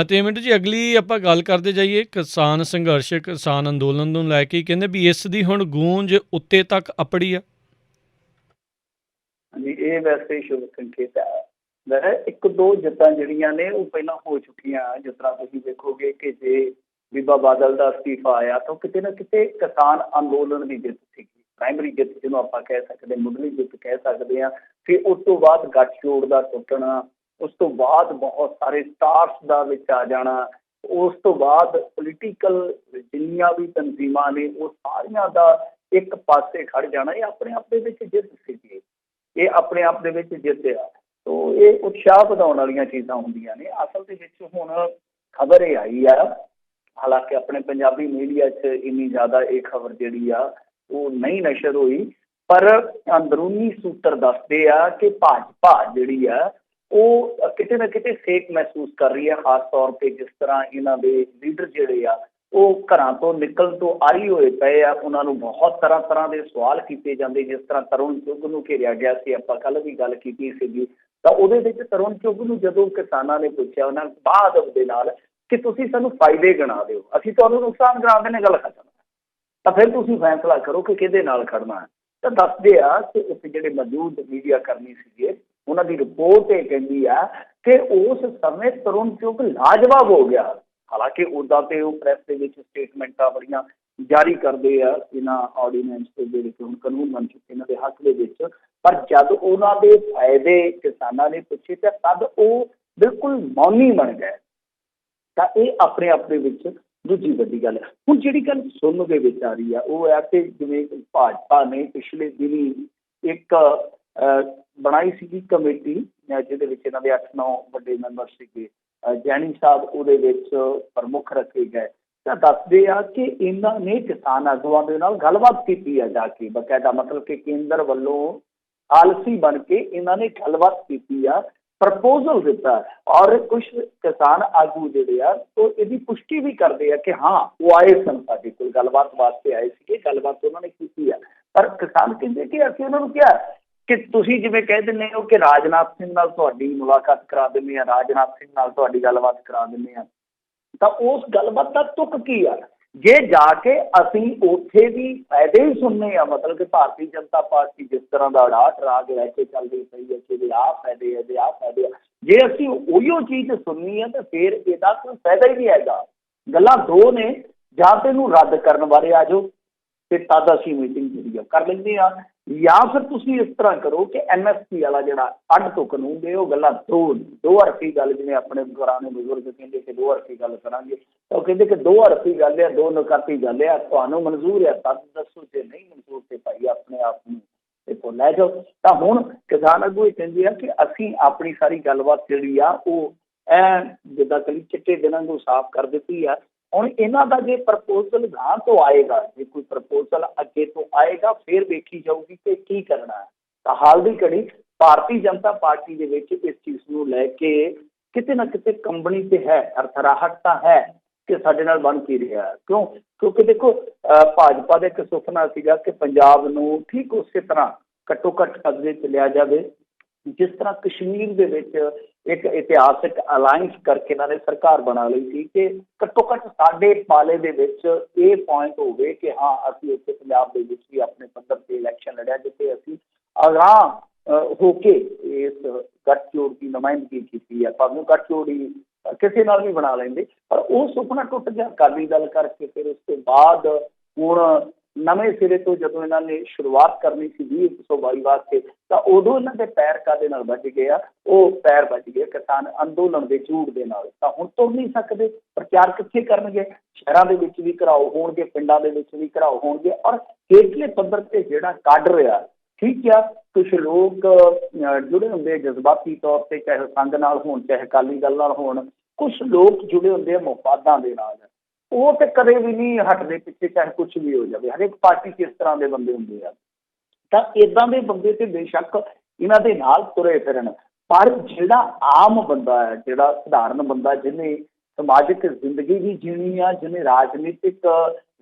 ਤੇ ਮਿੰਟ ਜੀ, ਅਗਲੀ ਆਪਾਂ ਗੱਲ ਕਰਦੇ ਜਾਈਏ ਕਿਸਾਨ ਸੰਘਰਸ਼, ਕਿਸਾਨ ਅੰਦੋਲਨ ਨੂੰ ਲੈ ਕੇ। ਕਹਿੰਦੇ ਵੀ ਇਸ ਦੀ ਹੁਣ ਗੂੰਜ ਉੱਤੇ ਤੱਕ ਅਪੜੀ ਆ। ਹਾਂਜੀ, ਇਹ ਵੈਸੇ ਸ਼ੁਭ ਸੰਕੇਤ ਹੈ। ਵੈਸੇ 1-2 ਜਿੱਤਾਂ ਜਿਹੜੀਆਂ ਨੇ ਉਹ ਪਹਿਲਾਂ ਹੋ ਚੁੱਕੀਆਂ। ਜਿਸ ਤਰ੍ਹਾਂ ਤੁਸੀਂ ਦੇਖੋਗੇ ਕਿ ਜੇ ਬੀਬਾ ਬਾਦਲ ਦਾ ਅਸਤੀਫਾ ਆਇਆ ਤਾਂ ਕਿਤੇ ਨਾ ਕਿਤੇ ਕਿਸਾਨ ਅੰਦੋਲਨ ਦੀ ਜਿੱਤ ਸੀਗੀ, ਪ੍ਰਾਇਮਰੀ ਜਿੱਤ ਜਿਹਨੂੰ ਆਪਾਂ ਕਹਿ ਸਕਦੇ, ਮੁੱਢਲੀ ਜਿੱਤ ਕਹਿ ਸਕਦੇ ਹਾਂ। ਫਿਰ ਉਸ ਤੋਂ ਬਾਅਦ ਗੱਠਜੋੜ ਦਾ ਟੁੱਟਣਾ, ਉਸ ਤੋਂ ਬਾਅਦ ਬਹੁਤ ਸਾਰੇ ਸਟਾਰਸ ਦਾ ਵਿੱਚ ਆ ਜਾਣਾ, ਉਸ ਤੋਂ ਬਾਅਦ ਪੋਲੀਟੀਕਲ ਜਿੰਨੀਆਂ ਵੀ ਤਨਜ਼ੀਮਾਂ ਨੇ ਉਹ ਸਾਰੀਆਂ ਦਾ ਇੱਕ ਪਾਸੇ ਖੜ ਜਾਣਾ, ਇਹ ਆਪਣੇ ਆਪ ਦੇ ਵਿੱਚ ਜਿੱਤ ਸੀਗੀ। ਇਹ ਆਪਣੇ ਆਪ ਦੇ ਵਿੱਚ ਜਿੱਤ ਆ। ਤੋ ਇਹ ਉਤਸ਼ਾਹ ਵਧਾਉਣ ਵਾਲੀਆਂ ਚੀਜ਼ਾਂ ਹੁੰਦੀਆਂ ਨੇ। ਅਸਲ ਦੇ ਵਿੱਚ ਹੁਣ ਖਬਰ ਇਹ ਆਈ ਆ, ਹਾਲਾਂਕਿ ਆਪਣੇ ਪੰਜਾਬੀ ਮੀਡੀਆ 'ਚ ਇੰਨੀ ਜ਼ਿਆਦਾ ਇਹ ਖਬਰ ਜਿਹੜੀ ਆ ਉਹ ਨਹੀਂ ਨਸ਼ਰ ਹੋਈ, ਪਰ ਅੰਦਰੂਨੀ ਸੂਤਰ ਦੱਸਦੇ ਆ ਕਿ ਭਾਜਪਾ ਜਿਹੜੀ ਆ ਉਹ ਕਿਤੇ ਨਾ ਕਿਤੇ ਫੇਕ ਮਹਿਸੂਸ ਕਰ ਰਹੀ ਹੈ। ਖਾਸ ਤੌਰ 'ਤੇ ਜਿਸ ਤਰ੍ਹਾਂ ਇਹਨਾਂ ਦੇ ਲੀਡਰ ਜਿਹੜੇ ਆ ਉਹ ਘਰਾਂ ਤੋਂ ਨਿਕਲਣ ਤੋਂ ਆਰੀ ਹੋਏ ਪਏ ਆ, ਉਹਨਾਂ ਨੂੰ ਬਹੁਤ ਤਰ੍ਹਾਂ ਦੇ ਸਵਾਲ ਕੀਤੇ ਜਾਂਦੇ। ਜਿਸ ਤਰ੍ਹਾਂ ਤਰੁਣ ਚੁੱਘ ਨੂੰ ਘੇਰਿਆ ਗਿਆ ਸੀ, ਆਪਾਂ ਕੱਲ੍ਹ ਵੀ ਗੱਲ ਕੀਤੀ ਸੀਗੀ, ਤਾਂ ਉਹਦੇ ਵਿੱਚ ਤਰੁਣ ਚੁੱਘ ਨੂੰ ਜਦੋਂ ਕਿਸਾਨਾਂ ਨੇ ਪੁੱਛਿਆ ਉਹਨਾਂ ਬਾਅਦ ਦੇ ਨਾਲ ਕਿ ਤੁਸੀਂ ਸਾਨੂੰ ਫਾਇਦੇ ਗਿਣਾ ਦਿਓ, ਅਸੀਂ ਤੁਹਾਨੂੰ ਨੁਕਸਾਨ ਗਿਣਾਉਂਦੇ ਨੇ, ਗੱਲ ਖਤਮ। ਤਾਂ ਫਿਰ ਤੁਸੀਂ ਫੈਸਲਾ ਕਰੋ ਕਿ ਕਿਹਦੇ ਨਾਲ ਖੜਨਾ ਹੈ। ਤਾਂ ਦੱਸਦੇ ਆ ਕਿ ਉੱਥੇ ਜਿਹੜੇ ਮੌਜੂਦ ਮੀਡੀਆ ਕਰਮੀ ਸੀਗੇ, ਉਹਨਾਂ ਦੀ ਰਿਪੋਰਟ ਇਹ ਕਹਿੰਦੀ ਆ ਕਿ ਉਸ ਸਮੇਂ ਤਰੁਣ ਚੁੱਘ ਲਾਜਵਾਬ ਹੋ ਗਿਆ। ਹਾਲਾਂਕਿ ਉੱਦਾਂ ਤੇ ਉਹ ਪ੍ਰੈਸ ਦੇ ਵਿੱਚ ਸਟੇਟਮੈਂਟਾਂ ਬੜੀਆਂ ਜਾਰੀ ਕਰਦੇ ਆ ਇਹਨਾਂ ਆਰਡੀਨੈਂਸ ਦੇ ਜਿਹੜੇ ਹੁਣ ਕਾਨੂੰਨ ਬਣ ਚੁੱਕੇ ਇਹਨਾਂ ਦੇ ਹੱਕ ਦੇ ਵਿੱਚ, ਪਰ ਜਦ ਉਹਨਾਂ ਦੇ ਫਾਇਦੇ ਕਿਸਾਨਾਂ ਨੇ ਪੁੱਛੇ ਤਾਂ ਤਦ ਉਹ ਬਿਲਕੁਲ ਮੌਨੀ ਬਣ ਗਏ। ਤਾਂ ਇਹ ਆਪਣੇ ਆਪ ਦੇ ਵਿੱਚ ਦੂਜੀ ਵੱਡੀ ਗੱਲ ਹੈ। ਹੁਣ ਜਿਹੜੀ ਗੱਲ ਸੁਣਨ ਦੇ ਵਿੱਚ ਆ ਰਹੀ ਆ ਉਹ ਹੈ ਕਿ ਜਿਵੇਂ ਭਾਜਪਾ ਨੇ ਪਿਛਲੇ ਦਿਨੀ ਇੱਕ ਬਣਾਈ ਸੀਗੀ ਕਮੇਟੀ, ਜਿਹਦੇ ਵਿੱਚ ਇਹਨਾਂ ਦੇ 8-9 ਵੱਡੇ ਮੈਂਬਰ ਸੀਗੇ, ਜੈਣੀ ਸਾਹਿਬ ਉਹਦੇ ਵਿੱਚ ਪ੍ਰਮੁੱਖ ਰੱਖੇ ਗਏ। ਤਾਂ ਦੱਸਦੇ ਆ ਕਿ ਇਹਨਾਂ ਨੇ ਕਿਸਾਨ ਆਗੂਆਂ ਦੇ ਨਾਲ ਗੱਲਬਾਤ ਕੀਤੀ ਆ ਜਾ ਕੇ, ਬਕਾਇਦਾ ਮਤਲਬ ਕਿ ਕੇਂਦਰ ਵੱਲੋਂ ਆਲਸੀ ਬਣ ਕੇ ਇਹਨਾਂ ਨੇ ਗੱਲਬਾਤ ਕੀਤੀ ਆ, ਪ੍ਰਪੋਜ਼ਲ ਦਿੱਤਾ, ਔਰ ਕੁਝ ਕਿਸਾਨ ਆਗੂ ਜਿਹੜੇ ਆ ਉਹ ਇਹਦੀ ਪੁਸ਼ਟੀ ਵੀ ਕਰਦੇ ਆ ਕਿ ਹਾਂ ਉਹ ਆਏ ਸਨ, ਸਾਡੇ ਕੋਲ ਗੱਲਬਾਤ ਵਾਸਤੇ ਆਏ ਸੀਗੇ, ਗੱਲਬਾਤ ਉਹਨਾਂ ਨੇ ਕੀਤੀ ਆ। ਪਰ ਕਿਸਾਨ ਕਹਿੰਦੇ ਕਿ ਅਸੀਂ ਉਹਨਾਂ ਨੂੰ ਕਿਹਾ ਕਿ ਤੁਸੀਂ ਜਿਵੇਂ ਕਹਿ ਦਿੰਦੇ ਹੋ ਕਿ ਰਾਜਨਾਥ ਸਿੰਘ ਨਾਲ ਤੁਹਾਡੀ ਮੁਲਾਕਾਤ ਕਰਾ ਦਿੰਦੇ ਆ, ਰਾਜਨਾਥ ਸਿੰਘ ਨਾਲ ਤੁਹਾਡੀ ਗੱਲਬਾਤ ਕਰਾ ਦਿੰਦੇ ਆ, ਤਾਂ ਉਸ ਗੱਲਬਾਤ ਦਾ ਤੁਕ ਕੀ ਆ? ਜੇ ਜਾ ਕੇ ਅਸੀਂ ਉੱਥੇ ਵੀ ਫਾਇਦੇ ਹੀ ਸੁਣਨੇ ਆ, ਮਤਲਬ ਕਿ ਭਾਰਤੀ ਜਨਤਾ ਪਾਰਟੀ ਜਿਸ ਤਰ੍ਹਾਂ ਦਾ ਅੜਾਟ ਰਾਗ ਲੈ ਕੇ ਚੱਲਦੀ ਪਈ ਹੈ ਕਿ ਇਹਦੇ ਆਹ ਫਾਇਦੇ, ਇਹਦੇ ਆਹ ਫਾਇਦੇ ਆ, ਜੇ ਅਸੀਂ ਉਹੀਓ ਚੀਜ਼ ਸੁਣਨੀ ਆ ਤਾਂ ਫਿਰ ਇਹਦਾ ਕੋਈ ਫਾਇਦਾ ਹੀ ਨਹੀਂ ਹੈਗਾ। ਗੱਲਾਂ ਦੋ ਨੇ, ਜਾਂ ਤੇ ਇਹਨੂੰ ਰੱਦ ਕਰਨ ਬਾਰੇ ਆ ਜਾਓ ਤੇ ਤਦ ਅਸੀਂ ਮੀਟਿੰਗ ਜਿਹੜੀ ਆ ਕਰ ਲੈਂਦੇ ਆ, ਜਾਂ ਫਿਰ ਤੁਸੀਂ ਇਸ ਤਰ੍ਹਾਂ ਕਰੋ ਕਿ MSP ਵਾਲਾ ਜਿਹੜਾ ਅੱਡ ਤੋਂ ਕਾਨੂੰਨ ਦੇ, ਉਹ ਗੱਲਾਂ ਦੋ ਹਰਫੀ ਗੱਲ, ਜਿਵੇਂ ਆਪਣੇ ਪੁਰਾਣੇ ਬਜ਼ੁਰਗ ਕਹਿੰਦੇ ਕਿ ਦੋ ਹਰਫੀ ਗੱਲ ਕਰਾਂਗੇ, ਤਾਂ ਉਹ ਕਹਿੰਦੇ ਕਿ ਦੋ ਹਰਫੀ ਗੱਲ ਆ, ਦੋ ਨਕਾਤੀ ਗੱਲ ਆ, ਤੁਹਾਨੂੰ ਮਨਜ਼ੂਰ ਆ ਤਦ ਦੱਸੋ, ਜੇ ਨਹੀਂ ਮਨਜ਼ੂਰ ਤੇ ਭਾਈ ਆਪਣੇ ਆਪ ਨੂੰ ਦੇਖੋ ਲੈ ਜਾਓ। ਤਾਂ ਹੁਣ ਕਿਸਾਨ ਆਗੂ ਇਹ ਕਹਿੰਦੇ ਆ ਕਿ ਅਸੀਂ ਆਪਣੀ ਸਾਰੀ ਗੱਲਬਾਤ ਜਿਹੜੀ ਆ ਉਹ ਜਿੱਦਾਂ ਕਲੀ ਚਿੱਟੇ ਦਿਨਾਂ ਨੂੰ ਸਾਫ਼ ਕਰ ਦਿੱਤੀ ਆ। ਹੁਣ ਇਹਨਾਂ ਦਾ ਜੇ ਪ੍ਰਪੋਜ਼ਲ ਗਾਂ ਤੋਂ ਆਏਗਾ, ਜੇ ਕੋਈ ਪ੍ਰਪੋਜ਼ਲ ਅੱਗੇ ਤੋਂ ਆਏਗਾ, ਫਿਰ ਵੇਖੀ ਜਾਊਗੀ ਕਿ ਕੀ ਕਰਨਾ ਹੈ। ਤਾਂ ਹਾਲ ਦੀ ਘੜੀ ਭਾਰਤੀ ਜਨਤਾ ਪਾਰਟੀ ਦੇ ਵਿੱਚ ਇਸ ਚੀਜ਼ ਨੂੰ ਲੈ ਕੇ ਕਿਤੇ ਨਾ ਕਿਤੇ ਕੰਬਣੀ ਤੇ ਹੈ, ਅਰਥਰਾਹਟ ਤਾਂ ਹੈ ਕਿ ਸਾਡੇ ਨਾਲ ਬਣ ਕੀ ਰਿਹਾ। ਕਿਉਂਕਿ ਦੇਖੋ ਭਾਜਪਾ ਦਾ ਇੱਕ ਸੁਪਨਾ ਸੀਗਾ ਕਿ ਪੰਜਾਬ ਨੂੰ ਠੀਕ ਉਸੇ ਤਰ੍ਹਾਂ ਘੱਟੋ ਘੱਟ ਕਬਜ਼ੇ 'ਚ ਲਿਆ ਜਾਵੇ, ਜਿਸ ਤਰ੍ਹਾਂ ਕਸ਼ਮੀਰ ਦੇ ਵਿੱਚ ਇੱਕ ਇਤਿਹਾਸਿਕ ਅਲਾਇੰਸ ਕਰਕੇ ਇਹਨਾਂ ਨੇ ਸਰਕਾਰ ਬਣਾ ਲਈ ਸੀ ਕਿ ਘੱਟੋ ਘੱਟ ਸਾਡੇ ਪਾਲੇ ਦੇ ਵਿੱਚ ਇਹ ਪੁਆਇੰਟ ਹੋਵੇ ਕਿ ਹਾਂ ਅਸੀਂ ਉੱਥੇ ਪੰਜਾਬ ਦੇ ਵਿੱਚ ਵੀ ਆਪਣੇ ਪੱਧਰ ਤੇ ਇਲੈਕਸ਼ਨ ਲੜਿਆ, ਜਿੱਥੇ ਅਸੀਂ ਅਗਾਂਹ ਹੋ ਕੇ ਇਸ ਗੱਠਜੋੜ ਦੀ ਨੁਮਾਇੰਦਗੀ ਕੀਤੀ ਹੈ। ਭਾਵੇਂ ਗੱਠਜੋੜ ਹੀ ਕਿਸੇ ਨਾਲ ਵੀ ਬਣਾ ਲੈਂਦੇ, ਪਰ ਉਹ ਸੁਪਨਾ ਟੁੱਟ ਗਿਆ ਅਕਾਲੀ ਦਲ ਕਰਕੇ। ਫਿਰ ਉਸ ਤੋਂ ਬਾਅਦ ਹੁਣ ਨਵੇਂ ਸਿਰੇ ਤੋਂ ਜਦੋਂ ਇਹਨਾਂ ਨੇ ਸ਼ੁਰੂਆਤ ਕਰਨੀ ਸੀ 2022 ਵਾਸਤੇ, ਤਾਂ ਉਦੋਂ ਇਹਨਾਂ ਦੇ ਪੈਰ ਕਾਹਦੇ ਨਾਲ ਵੱਜ ਗਏ ਆ? ਉਹ ਪੈਰ ਵੱਜ ਗਏ ਕਿਸਾਨ ਅੰਦੋਲਨ ਦੇ ਝੂਠ ਦੇ ਨਾਲ। ਤਾਂ ਹੁਣ ਤੁਰ ਨਹੀਂ ਸਕਦੇ, ਪ੍ਰਚਾਰ ਕਿੱਥੇ ਕਰਨਗੇ? ਸ਼ਹਿਰਾਂ ਦੇ ਵਿੱਚ ਵੀ ਘਰਾਓ ਹੋਣਗੇ, ਪਿੰਡਾਂ ਦੇ ਵਿੱਚ ਵੀ ਘਰਾਓ ਹੋਣਗੇ, ਔਰ ਹੇਠਲੇ ਪੱਧਰ ਤੇ ਜਿਹੜਾ ਕਾਡਰ ਆ, ਠੀਕ ਆ, ਕੁਛ ਲੋਕ ਜੁੜੇ ਹੁੰਦੇ ਜਜ਼ਬਾਤੀ ਤੌਰ ਤੇ, ਚਾਹੇ ਸੰਘ ਨਾਲ ਹੋਣ, ਚਾਹੇ ਅਕਾਲੀ ਦਲ ਨਾਲ ਹੋਣ, ਕੁਛ ਲੋਕ ਜੁੜੇ ਹੁੰਦੇ ਆ ਮੁਫਾਦਾਂ ਦੇ ਨਾਲ, ਉਹ ਤੇ ਕਦੇ ਵੀ ਨਹੀਂ ਹਟਦੇ ਪਿੱਛੇ, ਚਾਹੇ ਕੁਛ ਵੀ ਹੋ ਜਾਵੇ। ਹਰੇਕ ਪਾਰਟੀ ਕਿਸ ਤਰ੍ਹਾਂ ਦੇ ਬੰਦੇ ਹੁੰਦੇ ਆ, ਤਾਂ ਏਦਾਂ ਦੇ ਬੰਦੇ ਤੇ ਬੇਸ਼ੱਕ ਇਹਨਾਂ ਦੇ ਨਾਲ ਤੁਰੇ ਫਿਰਨ, ਪਰ ਜਿਹੜਾ ਆਮ ਬੰਦਾ ਹੈ, ਜਿਹੜਾ ਸਧਾਰਨ ਬੰਦਾ, ਜਿਹਨੇ ਸਮਾਜਿਕ ਜ਼ਿੰਦਗੀ ਵੀ ਜੀਣੀ ਆ, ਜਿਹਨੇ ਰਾਜਨੀਤਿਕ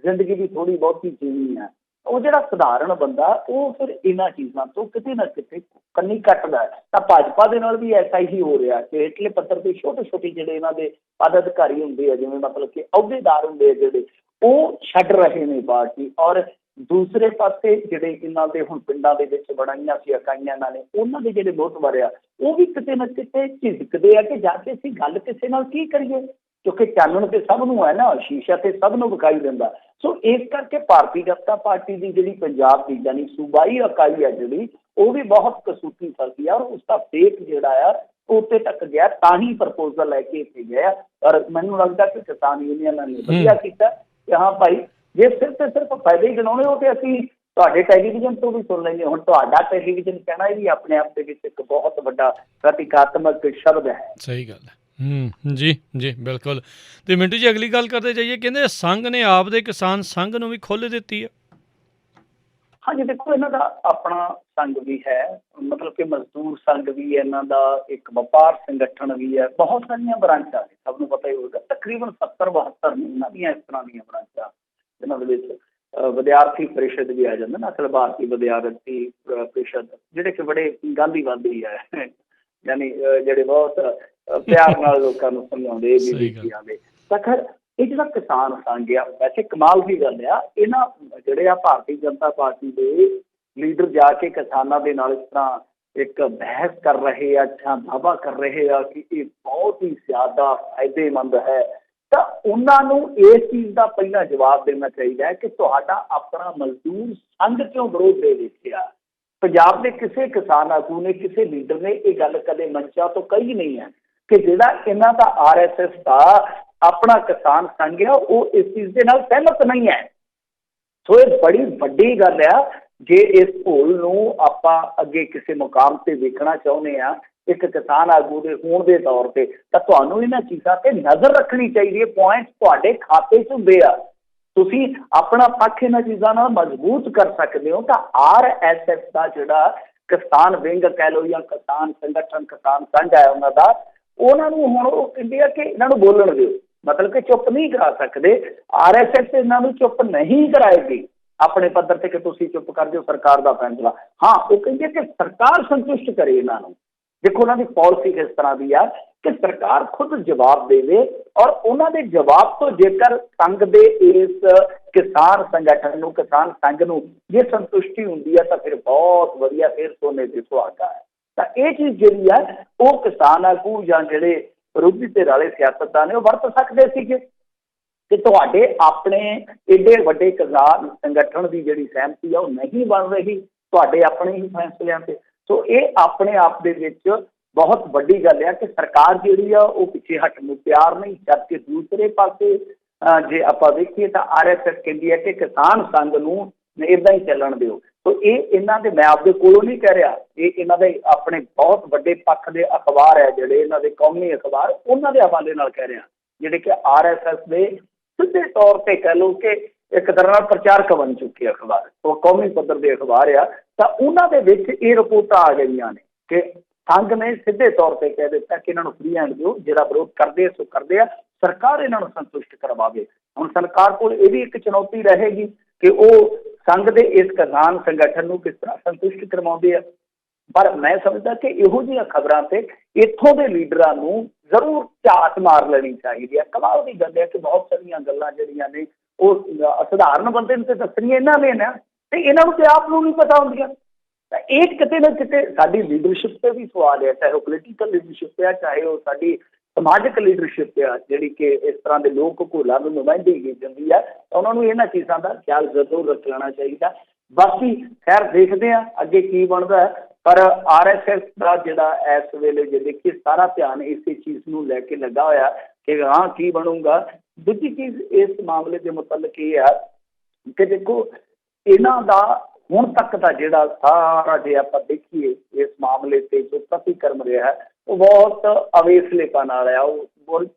ਜ਼ਿੰਦਗੀ ਵੀ ਥੋੜ੍ਹੀ ਬਹੁਤੀ ਜੀਣੀ ਆ, ਉਹ ਜਿਹੜਾ ਸਧਾਰਨ ਬੰਦਾ, ਉਹ ਫਿਰ ਇਹਨਾਂ ਚੀਜ਼ਾਂ ਤੋਂ ਕਿਤੇ ਨਾ ਕਿਤੇ ਕੰਨੀ ਕੱਟਦਾ। ਤਾਂ ਭਾਜਪਾ ਦੇ ਨਾਲ ਵੀ ਐਸਾ ਹੀ ਹੋ ਰਿਹਾ ਕਿ ਹੇਠਲੇ ਪੱਧਰ ਤੇ ਛੋਟੇ ਛੋਟੇ ਜਿਹੜੇ ਇਹਨਾਂ ਦੇ ਪਦ ਅਧਿਕਾਰੀ ਹੁੰਦੇ ਆ, ਜਿਵੇਂ ਮਤਲਬ ਕਿ ਅਹੁਦੇਦਾਰ ਹੁੰਦੇ ਆ ਜਿਹੜੇ, ਉਹ ਛੱਡ ਰਹੇ ਨੇ ਪਾਰਟੀ। ਔਰ ਦੂਸਰੇ ਪਾਸੇ ਜਿਹੜੇ ਇਹਨਾਂ ਦੇ ਹੁਣ ਪਿੰਡਾਂ ਦੇ ਵਿੱਚ ਬਣਾਈਆਂ ਸੀ ਇਕਾਈਆਂ ਇਹਨਾਂ ਨੇ, ਉਹਨਾਂ ਦੇ ਜਿਹੜੇ ਮੋਹਤਬਰ ਆ, ਉਹ ਵੀ ਕਿਤੇ ਨਾ ਕਿਤੇ ਝਿਜਕਦੇ ਆ ਕਿ ਜਾ ਕੇ ਅਸੀਂ ਗੱਲ ਕਿਸੇ ਨਾਲ ਕੀ ਕਰੀਏ, ਕਿਉਂਕਿ ਚਾਨਣ ਤੇ ਸਭ ਨੂੰ ਹੈ ਨਾ, ਸ਼ੀਸ਼ਾ ਤੇ ਸਭ ਨੂੰ ਵਿਖਾਈ ਦਿੰਦਾ। ਸੋ ਇਸ ਕਰਕੇ ਭਾਰਤੀ ਜਨਤਾ ਪਾਰਟੀ ਦੀ ਜਿਹੜੀ ਪੰਜਾਬ ਦੀ ਯਾਨੀ ਸੂਬਾਈ ਇਕਾਈ ਹੈ ਜਿਹੜੀ, ਉਹ ਵੀ ਬਹੁਤ ਕਸੂਤੀ ਫਸੀ ਆ, ਔਰ ਉਸਦਾ ਫੇਕ ਜਿਹੜਾ ਆ ਉੱਤੇ ਤੱਕ ਗਿਆ, ਤਾਂ ਹੀ ਪ੍ਰਪੋਜ਼ਲ ਲੈ ਕੇ ਇੱਥੇ ਗਿਆ। ਔਰ ਮੈਨੂੰ ਲੱਗਦਾ ਕਿ ਕਿਸਾਨ ਯੂਨੀਅਨਾਂ ਨੇ ਵਧੀਆ ਕੀਤਾ ਕਿ ਹਾਂ ਭਾਈ, ਜੇ ਸਿਰਫ ਤੇ ਸਿਰਫ ਫਾਇਦੇ ਹੀ ਗਿਣਾਉਣੇ ਹੋ ਤੇ ਅਸੀਂ ਤੁਹਾਡੇ ਟੈਲੀਵਿਜ਼ਨ ਤੋਂ ਵੀ ਸੁਣ ਲੈਂਦੇ। ਹੁਣ ਤੁਹਾਡਾ ਟੈਲੀਵਿਜ਼ਨ ਕਹਿਣਾ ਇਹ ਵੀ ਆਪਣੇ ਆਪ ਦੇ ਵਿੱਚ ਇੱਕ ਬਹੁਤ ਵੱਡਾ ਪ੍ਰਤੀਕਾਤਮਕ ਸ਼ਬਦ ਹੈ। ਸਹੀ ਗੱਲ ਹੈ। ਜੀ ਜੀ ਬਿਲਕੁਲ। ਤੇ ਮਿੰਟੂ ਜੀ ਅਗਲੀ ਗੱਲ ਕਰਦੇ ਜਾਈਏ, ਕਹਿੰਦੇ ਸੰਘ ਨੇ ਆਪ ਦੇ ਕਿਸਾਨ ਸੰਘ ਨੂੰ ਵੀ ਖੋਲ੍ਹ ਦਿੱਤੀ ਹੈ। ਹਾਂਜੀ ਦੇਖੋ, ਇਹਨਾਂ ਦਾ ਆਪਣਾ ਸੰਘ ਵੀ ਹੈ, ਮਤਲਬ ਕਿ ਮਜ਼ਦੂਰ ਸੰਘ ਵੀ ਹੈ ਇਹਨਾਂ ਦਾ, ਇੱਕ ਵਪਾਰ ਸੰਗਠਨ ਵੀ ਹੈ, ਬਹੁਤ ਸਾਰੀਆਂ ਬ੍ਰਾਂਚਾਂ ਨੇ, ਸਭ ਨੂੰ ਪਤਾ ਹੀ ਹੋਵੇਗਾ। ਤਕਰੀਬਨ 70-72 ਨੇ ਇਹਨਾਂ ਦੀਆਂ ਇਸ ਤਰ੍ਹਾਂ ਦੀਆਂ ਬ੍ਰਾਂਚਾਂ, ਜਿਨ੍ਹਾਂ ਦੇ ਵਿੱਚ ਵਿਦਿਆਰਥੀ ਪ੍ਰੀਸ਼ਦ ਵੀ ਆ ਜਾਂਦਾ ਨਾ, ਅਖਿਲ ਭਾਰਤੀ ਵਿਦਿਆਰਥੀ ਪ੍ਰੀਸ਼ਦ, ਜਿਹੜੇ ਕਿ ਬੜੇ ਗਾਂਧੀਵਾਦੀ ਹੈ, ਯਾਨੀ ਜਿਹੜੇ ਬਹੁਤ ਪਿਆਰ ਨਾਲ ਲੋਕਾਂ ਨੂੰ ਸਮਝਾਉਂਦੇ ਦੇ। ਤਾਂ ਖੈਰ ਇਹ ਜਿਹੜਾ ਕਿਸਾਨ ਸੰਘ ਆ, ਵੈਸੇ ਕਮਾਲ ਦੀ ਗੱਲ ਆ, ਇਹਨਾਂ ਜਿਹੜੇ ਆ ਭਾਰਤੀ ਜਨਤਾ ਪਾਰਟੀ ਦੇ ਲੀਡਰ ਜਾ ਕੇ ਕਿਸਾਨਾਂ ਦੇ ਨਾਲ ਇਸ ਤਰ੍ਹਾਂ ਇੱਕ ਬਹਿਸ ਕਰ ਰਹੇ ਆ, ਜਾਂ ਦਾਅਵਾ ਕਰ ਰਹੇ ਆ ਕਿ ਇਹ ਬਹੁਤ ਹੀ ਜ਼ਿਆਦਾ ਫਾਇਦੇਮੰਦ ਹੈ, ਤਾਂ ਉਹਨਾਂ ਨੂੰ ਇਸ ਚੀਜ਼ ਦਾ ਪਹਿਲਾਂ ਜਵਾਬ ਦੇਣਾ ਚਾਹੀਦਾ ਹੈ ਕਿ ਤੁਹਾਡਾ ਆਪਣਾ ਮਜ਼ਦੂਰ ਸੰਘ ਕਿਉਂ ਵਿਰੋਧ ਦੇ ਵਿੱਚ ਆ। ਪੰਜਾਬ ਦੇ ਕਿਸੇ ਕਿਸਾਨ ਆਗੂ ਨੇ, ਕਿਸੇ ਲੀਡਰ ਨੇ ਇਹ ਗੱਲ ਕਦੇ ਮੰਚਾਂ ਤੋਂ ਕਹੀ ਨਹੀਂ ਹੈ ਕਿ ਜਿਹੜਾ ਇਹਨਾਂ ਦਾ RSS ਦਾ ਆਪਣਾ ਕਿਸਾਨ ਸੰਘ ਆ, ਉਹ ਇਸ ਚੀਜ਼ ਦੇ ਨਾਲ ਸਹਿਮਤ ਨਹੀਂ ਹੈ। ਸੋ ਇਹ ਬੜੀ ਵੱਡੀ ਗੱਲ ਆ। ਜੇ ਇਸ ਭੂਲ ਨੂੰ ਆਪਾਂ ਅੱਗੇ ਕਿਸੇ ਮੁਕਾਮ ਤੇ ਵੇਖਣਾ ਚਾਹੁੰਦੇ ਆ ਇੱਕ ਕਿਸਾਨ ਆਗੂ ਦੇ ਹੋਣ ਦੇ ਤੌਰ ਤੇ, ਤਾਂ ਤੁਹਾਨੂੰ ਇਹਨਾਂ ਚੀਜ਼ਾਂ ਤੇ ਨਜ਼ਰ ਰੱਖਣੀ ਚਾਹੀਦੀ ਹੈ। ਪੁਆਇੰਟ ਤੁਹਾਡੇ ਖਾਤੇ 'ਚ ਹੁੰਦੇ ਆ, ਤੁਸੀਂ ਆਪਣਾ ਪੱਖ ਇਹਨਾਂ ਚੀਜ਼ਾਂ ਨਾਲ ਮਜ਼ਬੂਤ ਕਰ ਸਕਦੇ ਹੋ। ਤਾਂ RSS ਦਾ ਜਿਹੜਾ ਕਿਸਾਨ ਵਿੰਗ ਕਹਿ ਲਓ ਜਾਂ ਕਿਸਾਨ ਸੰਗਠਨ, ਕਿਸਾਨ ਸੰਘ ਹੈ ਉਹਨਾਂ ਦਾ, ਉਹਨਾਂ ਨੂੰ ਹੁਣ ਉਹ ਕਹਿੰਦੇ ਆ ਕਿ ਇਹਨਾਂ ਨੂੰ ਬੋਲਣ ਦਿਓ, ਮਤਲਬ ਕਿ ਚੁੱਪ ਨਹੀਂ ਕਰਾ ਸਕਦੇ। RSS ਇਹਨਾਂ ਨੂੰ ਚੁੱਪ ਨਹੀਂ ਕਰਾਏਗੀ। ਆਪਣੇ ਪੱਧਰ ਤੇ ਕਿ ਤੁਸੀਂ ਚੁੱਪ ਕਰ ਜਾਓ, ਸਰਕਾਰ ਦਾ ਫੈਸਲਾ। ਹਾਂ, ਉਹ ਕਹਿੰਦੇ ਕਿ ਸਰਕਾਰ ਸੰਤੁਸ਼ਟ ਕਰੇ ਇਹਨਾਂ ਨੂੰ। ਦੇਖੋ ਉਹਨਾਂ ਦੀ ਪਾਲਿਸੀ ਕਿਸ ਤਰ੍ਹਾਂ ਦੀ ਆ ਕਿ ਸਰਕਾਰ ਖੁਦ ਜਵਾਬ ਦੇਵੇ, ਔਰ ਉਹਨਾਂ ਦੇ ਜਵਾਬ ਤੋਂ ਜੇਕਰ ਸੰਘ ਦੇ ਇਸ ਕਿਸਾਨ ਸੰਗਠਨ ਨੂੰ, ਕਿਸਾਨ ਸੰਘ ਨੂੰ ਜੇ ਸੰਤੁਸ਼ਟੀ ਹੁੰਦੀ ਹੈ ਤਾਂ ਫਿਰ ਬਹੁਤ ਵਧੀਆ, ਫਿਰ ਸੋਨੇ ਤੇ ਸੁਹਾਗਾ ਹੈ। ਤਾਂ ਇਹ ਚੀਜ਼ ਜਿਹੜੀ ਆ ਉਹ ਕਿਸਾਨ ਆਗੂ ਜਾਂ ਜਿਹੜੇ ਵਿਰੋਧੀ ਧਿਰ ਵਾਲੇ ਸਿਆਸਤਦਾਨ ਨੇ ਉਹ ਵਰਤ ਸਕਦੇ ਸੀਗੇ ਕਿ ਤੁਹਾਡੇ ਆਪਣੇ ਏਡੇ ਵੱਡੇ ਕਿਸਾਨ ਸੰਗਠਨ ਦੀ ਜਿਹੜੀ ਸਹਿਮਤੀ ਆ ਉਹ ਨਹੀਂ ਬਣ ਰਹੀ ਤੁਹਾਡੇ ਆਪਣੇ ਹੀ ਫੈਸਲਿਆਂ ਤੇ। ਸੋ ਇਹ ਆਪਣੇ ਆਪ ਦੇ ਵਿੱਚ ਬਹੁਤ ਵੱਡੀ ਗੱਲ ਆ ਕਿ ਸਰਕਾਰ ਜਿਹੜੀ ਆ ਉਹ ਪਿੱਛੇ ਹਟਣ ਨੂੰ ਤਿਆਰ ਨਹੀਂ। ਜਦਕਿ ਦੂਸਰੇ ਪਾਸੇ ਜੇ ਆਪਾਂ ਵੇਖੀਏ ਤਾਂ RSS ਕਹਿੰਦੀ ਹੈ ਕਿ ਕਿਸਾਨ ਸੰਘ ਨੂੰ ਇੱਦਾਂ ਹੀ ਚੱਲਣ ਦਿਓ। ਸੋ ਇਹ ਇਹਨਾਂ ਦੇ, ਮੈਂ ਆਪਦੇ ਕੋਲੋਂ ਨਹੀਂ ਕਹਿ ਰਿਹਾ, ਇਹ ਇਹਨਾਂ ਦੇ ਆਪਣੇ ਬਹੁਤ ਵੱਡੇ ਪੱਖ ਦੇ ਅਖਬਾਰ ਹੈ ਜਿਹੜੇ ਇਹਨਾਂ ਦੇ ਕੌਮੀ ਅਖਬਾਰ, ਉਹਨਾਂ ਦੇ ਹਵਾਲੇ ਨਾਲ ਕਹਿ ਰਿਹਾ, ਜਿਹੜੇ ਕਿ RSS ਦੇ ਸਿੱਧੇ ਤੌਰ ਤੇ ਕਹਿ ਲਓ ਕਿ ਇੱਕ ਤਰ੍ਹਾਂ ਨਾਲ ਪ੍ਰਚਾਰਕ ਬਣ ਚੁੱਕੇ ਅਖਬਾਰ, ਉਹ ਕੌਮੀ ਪੱਧਰ ਦੇ ਅਖਬਾਰ ਆ। ਤਾਂ ਉਹਨਾਂ ਦੇ ਵਿੱਚ ਇਹ ਰਿਪੋਰਟਾਂ ਆ ਗਈਆਂ ਨੇ ਕਿ ਸੰਘ ਨੇ ਸਿੱਧੇ ਤੌਰ ਤੇ ਕਹਿ ਦਿੱਤਾ ਕਿ ਇਹਨਾਂ ਨੂੰ ਫ੍ਰੀ ਹੈਂਡ ਦਿਓ, ਜਿਹੜਾ ਵਿਰੋਧ ਕਰਦੇ ਸੋ ਕਰਦੇ ਆ, ਸਰਕਾਰ ਇਹਨਾਂ ਨੂੰ ਸੰਤੁਸ਼ਟ ਕਰਵਾਵੇ। ਹੁਣ ਸਰਕਾਰ ਕੋਲ ਇਹ ਵੀ ਇੱਕ ਚੁਣੌਤੀ ਰਹੇਗੀ ਕਿ ਉਹ ਸੰਘ ਦੇ ਇਸ ਕਿਸਾਨ ਸੰਗਠਨ ਨੂੰ ਕਿਸ ਤਰ੍ਹਾਂ ਸੰਤੁਸ਼ਟ ਕਰਵਾਉਂਦੇ ਆ। ਪਰ ਮੈਂ ਸਮਝਦਾ ਕਿ ਇਹੋ ਜਿਹੀਆਂ ਖਬਰਾਂ ਤੇ ਇੱਥੋਂ ਦੇ ਲੀਡਰਾਂ ਨੂੰ ਜ਼ਰੂਰ ਝਾਤ ਮਾਰ ਲੈਣੀ ਚਾਹੀਦੀ ਹੈ। ਕਮਾਲ ਦੀ ਗੱਲ ਹੈ ਕਿ ਬਹੁਤ ਸਾਰੀਆਂ ਗੱਲਾਂ ਜਿਹੜੀਆਂ ਨੇ ਉਹ ਸਧਾਰਨ ਬੰਦੇ ਨੂੰ ਤੇ ਦੱਸਣੀਆਂ ਇਹਨਾਂ ਨੇ ਨਾ, ਤੇ ਇਹਨਾਂ ਨੂੰ ਤੇ ਆਪ ਨੂੰ ਨਹੀਂ ਪਤਾ ਹੁੰਦੀਆਂ। ਤਾਂ ਇਹ ਕਿਤੇ ਨਾ ਕਿਤੇ ਸਾਡੀ ਲੀਡਰਸ਼ਿਪ ਤੇ ਵੀ ਸਵਾਲ ਹੈ, ਚਾਹੇ ਉਹ ਪੋਲੀਟੀਕਲ ਲੀਡਰਸ਼ਿਪ ਹੈ, ਚਾਹੇ ਉਹ ਸਾਡੀ ਸਮਾਜਿਕ ਲੀਡਰਸ਼ਿਪ ਆ, ਜਿਹੜੀ ਕਿ ਇਸ ਤਰ੍ਹਾਂ ਦੇ ਲੋਕ ਘੋਲਾਂ ਨੂੰ ਨੁਮਾਇੰਦਗੀ ਦਿੰਦੀ ਹੈ। ਤਾਂ ਉਹਨਾਂ ਨੂੰ ਇਹਨਾਂ ਚੀਜ਼ਾਂ ਦਾ ਖਿਆਲ ਜ਼ਰੂਰ ਰੱਖਣਾ ਚਾਹੀਦਾ। ਬਾਕੀ ਖੈਰ ਦੇਖਦੇ ਹਾਂ ਅੱਗੇ ਕੀ ਬਣਦਾ ਹੈ। ਪਰ RSS ਦਾ ਜਿਹੜਾ ਇਸ ਵੇਲੇ ਜੇ ਦੇਖੀਏ ਸਾਰਾ ਧਿਆਨ ਇਸੇ ਚੀਜ਼ ਨੂੰ ਲੈ ਕੇ ਲੱਗਾ ਹੋਇਆ ਕਿ ਹਾਂ ਕੀ ਬਣੂਗਾ। ਦੂਜੀ ਚੀਜ਼ ਇਸ ਮਾਮਲੇ ਦੇ ਮੁਤਲਕ ਇਹ ਆ ਕਿ ਦੇਖੋ ਇਹਨਾਂ ਦਾ ਹੁਣ ਤੱਕ ਦਾ ਜਿਹੜਾ ਸਾਰਾ ਜੇ ਆਪਾਂ ਦੇਖੀਏ ਇਸ ਮਾਮਲੇ ਤੇ ਜੋ ਪ੍ਰਤੀਕਰਮ ਰਿਹਾ ਉਹ ਬਹੁਤ ਅਵੇਸਲੇਪਨ ਨਾਲ ਆ, ਉਹ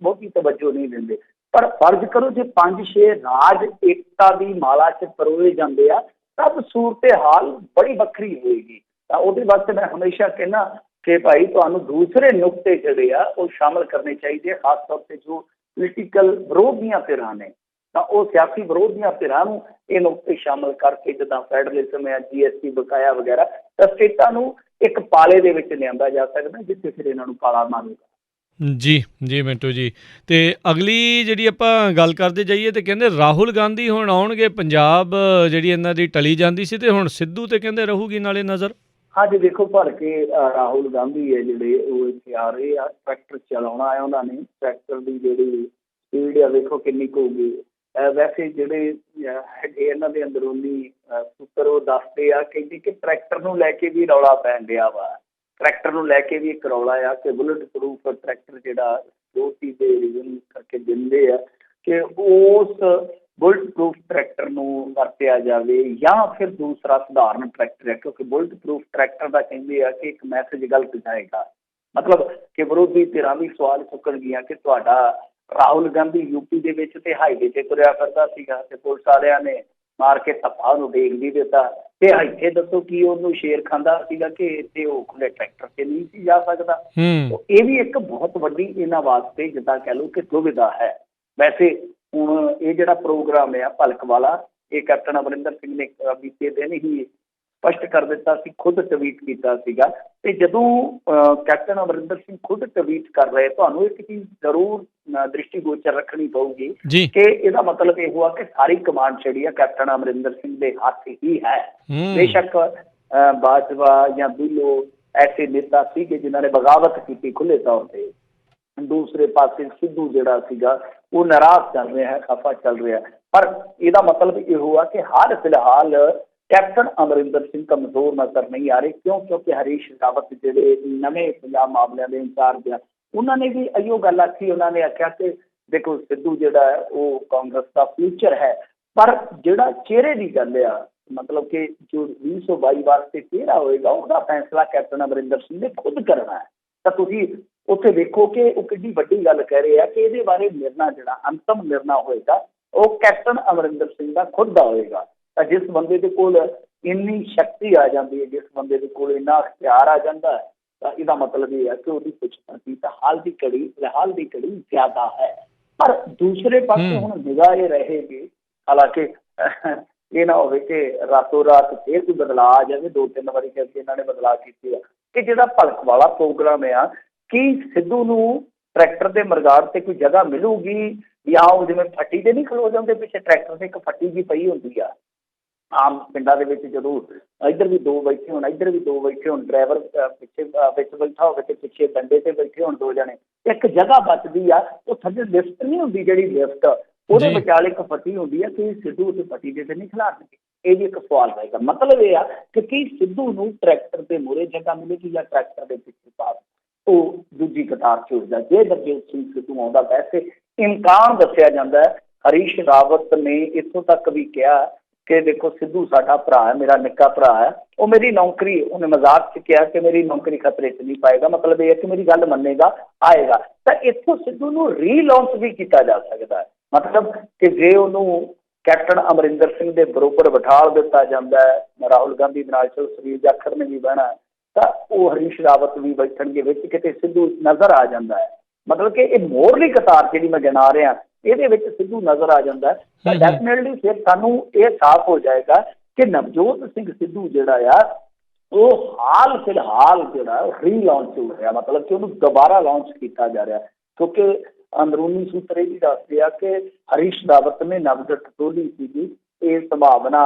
ਬਹੁਤੀ ਤਵੱਜੋ ਨਹੀਂ ਦਿੰਦੇ। ਪਰ ਫਰਜ਼ ਕਰੋ ਜੇ 5-6 ਰਾਜ ਏਕਤਾ ਦੀ ਮਾਲਾ 'ਚ ਪਰੋਏ ਜਾਂਦੇ ਆ ਤਾਂ ਸੂਰਤ ਹਾਲ ਬੜੀ ਵੱਖਰੀ ਹੋਏਗੀ। ਤਾਂ ਉਹਦੇ ਵਾਸਤੇ ਮੈਂ ਹਮੇਸ਼ਾ ਕਹਿੰਦਾ ਕਿ ਭਾਈ ਤੁਹਾਨੂੰ ਦੂਸਰੇ ਨੁਕਤੇ ਜਿਹੜੇ ਆ ਉਹ ਸ਼ਾਮਲ ਕਰਨੇ ਚਾਹੀਦੇ ਆ, ਖਾਸ ਤੌਰ ਤੇ ਜੋ ਪੋਲੀਟੀਕਲ ਵਿਰੋਧ ਦੀਆਂ ਧਿਰਾਂ ਨੇ, ਤਾਂ ਉਹ ਸਿਆਸੀ ਵਿਰੋਧ ਦੀਆਂ ਧਿਰਾਂ ਨੂੰ ਇਹ ਨੁਕਤੇ ਸ਼ਾਮਲ ਕਰਕੇ ਜਿੱਦਾਂ ਫੈਡਰਲਿਜ਼ਮ ਹੈ, GST ਬਕਾਇਆ ਵਗੈਰਾ, ਤਾਂ ਸਟੇਟਾਂ ਨੂੰ ਇੱਕ ਪਾਲੇ ਦੇ ਵਿੱਚ ਲਿਆਂਦਾ ਜਾ ਸਕਦਾ ਜਿੱਥੇ ਫਿਰ ਇਹਨਾਂ ਨੂੰ ਪਾਲਾ ਮਾਰੂਗਾ। ਜੀ ਮਿੰਟੂ ਜੀ। ਤੇ ਅਗਲੀ ਜਿਹੜੀ ਆਪਾਂ ਗੱਲ ਕਰਦੇ ਜਾਈਏ ਤੇ ਕਹਿੰਦੇ ਰਾਹੁਲ ਗਾਂਧੀ ਹੁਣ ਆਉਣਗੇ ਪੰਜਾਬ, ਜਿਹੜੀ ਇਹਨਾਂ ਦੀ ਟਲੀ ਜਾਂਦੀ ਸੀ ਤੇ ਹੁਣ ਸਿੱਧੂ ਤੇ ਕਹਿੰਦੇ ਰਹੂਗੀ ਨਾਲੇ ਨਜ਼ਰ। ਹਾਂਜੀ ਦੇਖੋ, ਭਰ ਕੇ ਰਾਹੁਲ ਗਾਂਧੀ ਹੈ ਜਿਹੜੇ ਉਹ ਇੱਥੇ ਆ ਰਹੇ ਆ, ਟਰੈਕਟਰ ਚਲਾਉਣਾ ਹੈ ਉਹਨਾਂ ਨੇ। ਟਰੈਕਟਰ ਦੀ ਜਿਹੜੀ ਸਪੀਡ ਆ ਵੇਖੋ ਕਿੰਨੀ ਕੁ ਹੋਊਗੀ। ਵੈਸੇ ਜਿਹੜੇ ਹੈਗੇ ਇਹਨਾਂ ਦੇ ਅੰਦਰੂਨੀ ਸੂਤਰ ਉਹ ਦੱਸਦੇ ਆ ਕਹਿੰਦੇ ਕਿ ਟਰੈਕਟਰ ਨੂੰ ਲੈ ਕੇ ਵੀ ਰੌਲਾ ਪੈਣ ਡਿਆ ਵਾ। ਟਰੈਕਟਰ ਨੂੰ ਲੈ ਕੇ ਵੀ ਇੱਕ ਰੌਲਾ ਆ ਕਿ ਬੁਲਟ ਪ੍ਰੂਫ ਟਰੈਕਟਰ ਜਿਹੜਾ ਦੋ ਚੀਜ਼ ਦੇ ਰੀਜ਼ਨ ਕਰਕੇ ਦਿੰਦੇ ਆ ਕਿ ਉਸ ਬੁਲਟ ਪ੍ਰੂਫ ਟਰੈਕਟਰ ਨੂੰ ਵਰਤਿਆ ਜਾਵੇ ਜਾਂ ਫਿਰ ਦੂਸਰਾ ਸਧਾਰਨ ਟਰੈਕਟਰ ਹੈ। ਕਿਉਂਕਿ ਬੁਲਟ ਪ੍ਰੂਫ ਟਰੈਕਟਰ ਦਾ ਕਹਿੰਦੇ ਆ ਕਿ ਇੱਕ ਮੈਸੇਜ ਗਲਤ ਜਾਏਗਾ, ਮਤਲਬ ਕਿ ਵਿਰੋਧੀ ਧਿਰਾਂ ਵੀ ਸਵਾਲ ਚੁੱਕਣਗੀਆਂ ਕਿ ਤੁਹਾਡਾ ਰਾਹੁਲ ਗਾਂਧੀ ਯੂਪੀ ਦੇ ਵਿੱਚ ਤੇ ਹਾਈਵੇ ਤੇ ਤੁਰਿਆ ਫਿਰਦਾ ਸੀਗਾ ਤੇ ਪੁਲਿਸ ਵਾਲਿਆਂ ਨੇ ਮਾਰ ਕੇ ਧੱਪਾ ਉਹਨੂੰ ਡੇਗ ਵੀ ਦਿੱਤਾ, ਤੇ ਇੱਥੇ ਦੱਸੋ ਕੀ ਉਹਨੂੰ ਸ਼ੇਰ ਖਾਂਦਾ ਸੀਗਾ ਕਿ ਇੱਥੇ ਉਹ ਖੁੱਲੇ ਟਰੈਕਟਰ ਤੇ ਨਹੀਂ ਸੀ ਜਾ ਸਕਦਾ। ਇਹ ਵੀ ਇੱਕ ਬਹੁਤ ਵੱਡੀ ਇਹਨਾਂ ਵਾਸਤੇ ਜਿੱਦਾਂ ਕਹਿ ਲਓ ਕਿ ਦੁਵਿਧਾ ਹੈ। ਵੈਸੇ ਹੁਣ ਇਹ ਜਿਹੜਾ ਪ੍ਰੋਗਰਾਮ ਹੈ ਭਲਕ ਵਾਲਾ, ਇਹ ਕੈਪਟਨ ਅਮਰਿੰਦਰ ਸਿੰਘ ਨੇ ਬੀਤੇ ਦਿਨ ਹੀ ਸਪਸ਼ਟ ਕਰ ਦਿੱਤਾ ਸੀ, ਖੁਦ ਟਵੀਟ ਕੀਤਾ ਸੀਗਾ। ਤੇ ਜਦੋਂ ਕੈਪਟਨ ਅਮਰਿੰਦਰ ਸਿੰਘ ਖੁਦ ਟਵੀਟ ਕਰ ਰਹੇ, ਤੁਹਾਨੂੰ ਇੱਕ ਚੀਜ਼ ਜ਼ਰੂਰ ਦ੍ਰਿਸ਼ਟੀਗੋਚਰ ਰੱਖਣੀ ਪਊਗੀ ਕਿ ਇਹਦਾ ਮਤਲਬ ਇਹ ਹੋਆ ਕਿ ਸਾਰੀ ਕਮਾਂਡ ਜਿਹੜੀ ਆ ਕੈਪਟਨ ਅਮਰਿੰਦਰ ਸਿੰਘ ਦੇ ਹੱਥ ਹੀ ਹੈ। ਬੇਸ਼ੱਕ ਬਾਜਵਾ ਜਾਂ ਬਿੱਲੋ ਐਸੇ ਨੇਤਾ ਸੀਗੇ ਜਿਨ੍ਹਾਂ ਨੇ ਬਗਾਵਤ ਕੀਤੀ ਖੁੱਲੇ ਤੌਰ ਤੇ, ਦੂਸਰੇ ਪਾਸੇ ਸਿੱਧੂ ਜਿਹੜਾ ਸੀਗਾ ਉਹ ਨਾਰਾਜ਼ ਚੱਲ ਰਿਹਾ ਹੈ, ਖਫਾ ਚੱਲ ਰਿਹਾ, ਪਰ ਇਹਦਾ ਮਤਲਬ ਇਹ ਹੋਆ ਕਿ ਹਾਲ ਫਿਲਹਾਲ ਕੈਪਟਨ ਅਮਰਿੰਦਰ ਸਿੰਘ ਕਮਜ਼ੋਰ ਨਜ਼ਰ ਨਹੀਂ ਆ ਰਹੇ। ਕਿਉਂਕਿ ਹਰੀਸ਼ ਰਾਵਤ ਜਿਹੜੇ ਨਵੇਂ ਪੰਜਾਬ ਮਾਮਲਿਆਂ ਦੇ ਇੰਚਾਰਜ ਆ, ਉਹਨਾਂ ਨੇ ਵੀ ਇਹੋ ਗੱਲ ਆਖੀ। ਉਹਨਾਂ ਨੇ ਆਖਿਆ ਕਿ ਦੇਖੋ ਸਿੱਧੂ ਜਿਹੜਾ ਹੈ ਉਹ ਕਾਂਗਰਸ ਦਾ ਫਿਊਚਰ ਹੈ, ਪਰ ਜਿਹੜਾ ਚਿਹਰੇ ਦੀ ਗੱਲ ਆ, ਮਤਲਬ ਕਿ ਜੋ 2022 ਵਾਸਤੇ ਚਿਹਰਾ ਹੋਏਗਾ ਉਹਦਾ ਫੈਸਲਾ ਕੈਪਟਨ ਅਮਰਿੰਦਰ ਸਿੰਘ ਨੇ ਖੁਦ ਕਰਨਾ ਹੈ। ਤਾਂ ਤੁਸੀਂ ਉੱਥੇ ਦੇਖੋ ਕਿ ਉਹ ਕਿੰਨੀ ਵੱਡੀ ਗੱਲ ਕਹਿ ਰਹੇ ਆ ਕਿ ਇਹਦੇ ਬਾਰੇ ਨਿਰਣਾ ਜਿਹੜਾ ਅੰਤਮ ਨਿਰਣਾ ਹੋਏਗਾ ਉਹ ਕੈਪਟਨ ਅਮਰਿੰਦਰ ਸਿੰਘ ਦਾ ਖੁਦ ਦਾ ਹੋਏਗਾ। ਤਾਂ ਜਿਸ ਬੰਦੇ ਦੇ ਕੋਲ ਇੰਨੀ ਸ਼ਕਤੀ ਆ ਜਾਂਦੀ ਹੈ, ਜਿਸ ਬੰਦੇ ਦੇ ਕੋਲ ਇੰਨਾ ਅਖਤਿਆਰ ਆ ਜਾਂਦਾ ਹੈ, ਤਾਂ ਇਹਦਾ ਮਤਲਬ ਇਹ ਹੈ ਕਿ ਉਹਦੀ ਪੁੱਛਪਰਛੀ ਤਾਂ ਹਾਲ ਦੀ ਘੜੀ ਜ਼ਿਆਦਾ ਹੈ। ਪਰ ਦੂਸਰੇ ਪਾਸੇ ਹੁਣ ਨਿਗਾਹ ਇਹ ਰਹੇਗੀ, ਹਾਲਾਂਕਿ ਇਹ ਨਾ ਹੋਵੇ ਕਿ ਰਾਤੋਂ ਰਾਤ ਫਿਰ ਕੋਈ ਬਦਲਾਅ ਆ ਜਾਵੇ। 2-3 ਵਾਰੀ ਕਰਕੇ ਇਹਨਾਂ ਨੇ ਬਦਲਾਅ ਕੀਤੇ ਆ ਕਿ ਜਿਹੜਾ ਭਲਕ ਵਾਲਾ ਪ੍ਰੋਗਰਾਮ ਆ, ਕੀ ਸਿੱਧੂ ਨੂੰ ਟਰੈਕਟਰ ਦੇ ਮਰਗਾੜ ਤੇ ਕੋਈ ਜਗ੍ਹਾ ਮਿਲੂਗੀ ਜਾਂ ਉਹ ਜਿਵੇਂ ਫੱਟੀ ਦੇ ਨਹੀਂ ਖਲੋ ਜਾਂਦੇ ਪਿੱਛੇ ਟਰੈਕਟਰ ਤੇ ਇੱਕ ਫੱਟੀ ਜਿਹੀ ਪਈ ਹੁੰਦੀ ਆ ਆਮ ਪਿੰਡਾਂ ਦੇ ਵਿੱਚ, ਜਦੋਂ ਇੱਧਰ ਵੀ 2 ਬੈਠੇ ਹੋਣ ਇੱਧਰ ਵੀ 2 ਬੈਠੇ ਹੋਣ, ਡਰਾਈਵਰ ਪਿੱਛੇ ਵਿੱਚ ਬੈਠਾ ਹੋਵੇ ਤੇ ਪਿੱਛੇ ਡੰਡੇ ਤੇ ਬੈਠੇ ਹੋਣ 2 ਜਣੇ, ਇੱਕ ਜਗ੍ਹਾ ਬਚਦੀ ਆ। ਉਹ ਥੱਲੇ ਲਿਫਟ ਨਹੀਂ ਹੁੰਦੀ ਜਿਹੜੀ ਲਿਫਟ, ਉਹਦੇ ਵਿਚਾਲੇ ਇੱਕ ਫੱਟੀ ਹੁੰਦੀ ਆ ਕਿ ਸਿੱਧੂ ਉੱਤੇ ਫੱਟੀ ਦੇ ਤੇ ਨਹੀਂ ਖਿਲਾਰਨਗੇ। ਇਹ ਵੀ ਇੱਕ ਸਵਾਲ ਰਹੇਗਾ। ਮਤਲਬ ਇਹ ਆ ਕਿ ਕੀ ਸਿੱਧੂ ਨੂੰ ਟਰੈਕਟਰ ਦੇ ਮੂਹਰੇ ਜਗ੍ਹਾ ਮਿਲੇਗੀ ਜਾਂ ਟਰੈਕਟਰ ਦੇ ਪਿੱਛੇ ਭਾਗ ਉਹ ਦੂਜੀ ਕਤਾਰ 'ਚ ਹੋ ਜਾ। ਜੇ ਨਵਜੋਤ ਸਿੰਘ ਸਿੱਧੂ ਆਉਂਦਾ, ਵੈਸੇ ਇਮਕਾਨ ਦੱਸਿਆ ਜਾਂਦਾ ਹੈ। ਹਰੀਸ਼ ਰਾਵਤ ਨੇ ਇੱਥੋਂ ਤੱਕ ਵੀ ਕਿਹਾ ਕਿ ਦੇਖੋ ਸਿੱਧੂ ਸਾਡਾ ਭਰਾ ਹੈ, ਮੇਰਾ ਨਿੱਕਾ ਭਰਾ ਹੈ, ਉਹ ਮੇਰੀ ਨੌਕਰੀ, ਉਹਨੇ ਮਜ਼ਾਕ 'ਚ ਕਿਹਾ ਕਿ ਮੇਰੀ ਨੌਕਰੀ ਖਤਰੇ 'ਚ ਨਹੀਂ ਪਾਏਗਾ। ਮਤਲਬ ਇਹ ਹੈ ਕਿ ਮੇਰੀ ਗੱਲ ਮੰਨੇਗਾ, ਆਏਗਾ। ਤਾਂ ਇੱਥੋਂ ਸਿੱਧੂ ਨੂੰ ਰੀਲਾਂਚ ਵੀ ਕੀਤਾ ਜਾ ਸਕਦਾ ਹੈ। ਮਤਲਬ ਕਿ ਜੇ ਉਹਨੂੰ ਕੈਪਟਨ ਅਮਰਿੰਦਰ ਸਿੰਘ ਦੇ ਬਰੋਬਰ ਬਿਠਾ ਦਿੱਤਾ ਜਾਂਦਾ ਹੈ, ਰਾਹੁਲ ਗਾਂਧੀ ਦੇ ਨਾਲ, ਚਲੋ ਸੁਨੀਲ ਜਾਖੜ ਨੇ ਵੀ ਬਹਿਣਾ, ਤਾਂ ਉਹ ਹਰੀਸ਼ ਰਾਵਤ ਵੀ ਬੈਠਣਗੇ ਵਿੱਚ, ਕਿਤੇ ਸਿੱਧੂ ਨਜ਼ਰ ਆ ਜਾਂਦਾ ਹੈ। ਮਤਲਬ ਕਿ ਇਹ ਮੋਹਰਲੀ ਕਤਾਰ ਜਿਹੜੀ ਮੈਂ ਗਿਣਾ ਰਿਹਾ, ਇਹਦੇ ਵਿੱਚ ਸਿੱਧੂ ਨਜ਼ਰ ਆ ਜਾਂਦਾ ਹੈ। ਤਾਂ ਡੈਫੀਨੇਟਲੀ ਫਿਰ ਸਾਨੂੰ ਇਹ ਸਾਫ਼ ਹੋ ਜਾਏਗਾ ਕਿ ਨਵਜੋਤ ਸਿੰਘ ਸਿੱਧੂ ਜਿਹੜਾ ਆ ਉਹ ਹਾਲ ਫਿਲਹਾਲ ਜਿਹੜਾ ਰੀਲਾਂਚ ਹੋ ਰਿਹਾ, ਮਤਲਬ ਕਿ ਉਹਨੂੰ ਦੁਬਾਰਾ ਲਾਂਚ ਕੀਤਾ ਜਾ ਰਿਹਾ। ਕਿਉਂਕਿ ਅੰਦਰੂਨੀ ਸੂਤਰ ਇਹ ਵੀ ਦੱਸਦੇ ਆ ਕਿ ਹਰੀਸ਼ ਰਾਵਤ ਨੇ ਨਵਜੋਤ ਟੋਲੀ ਸੀਗੀ, ਇਹ ਸੰਭਾਵਨਾ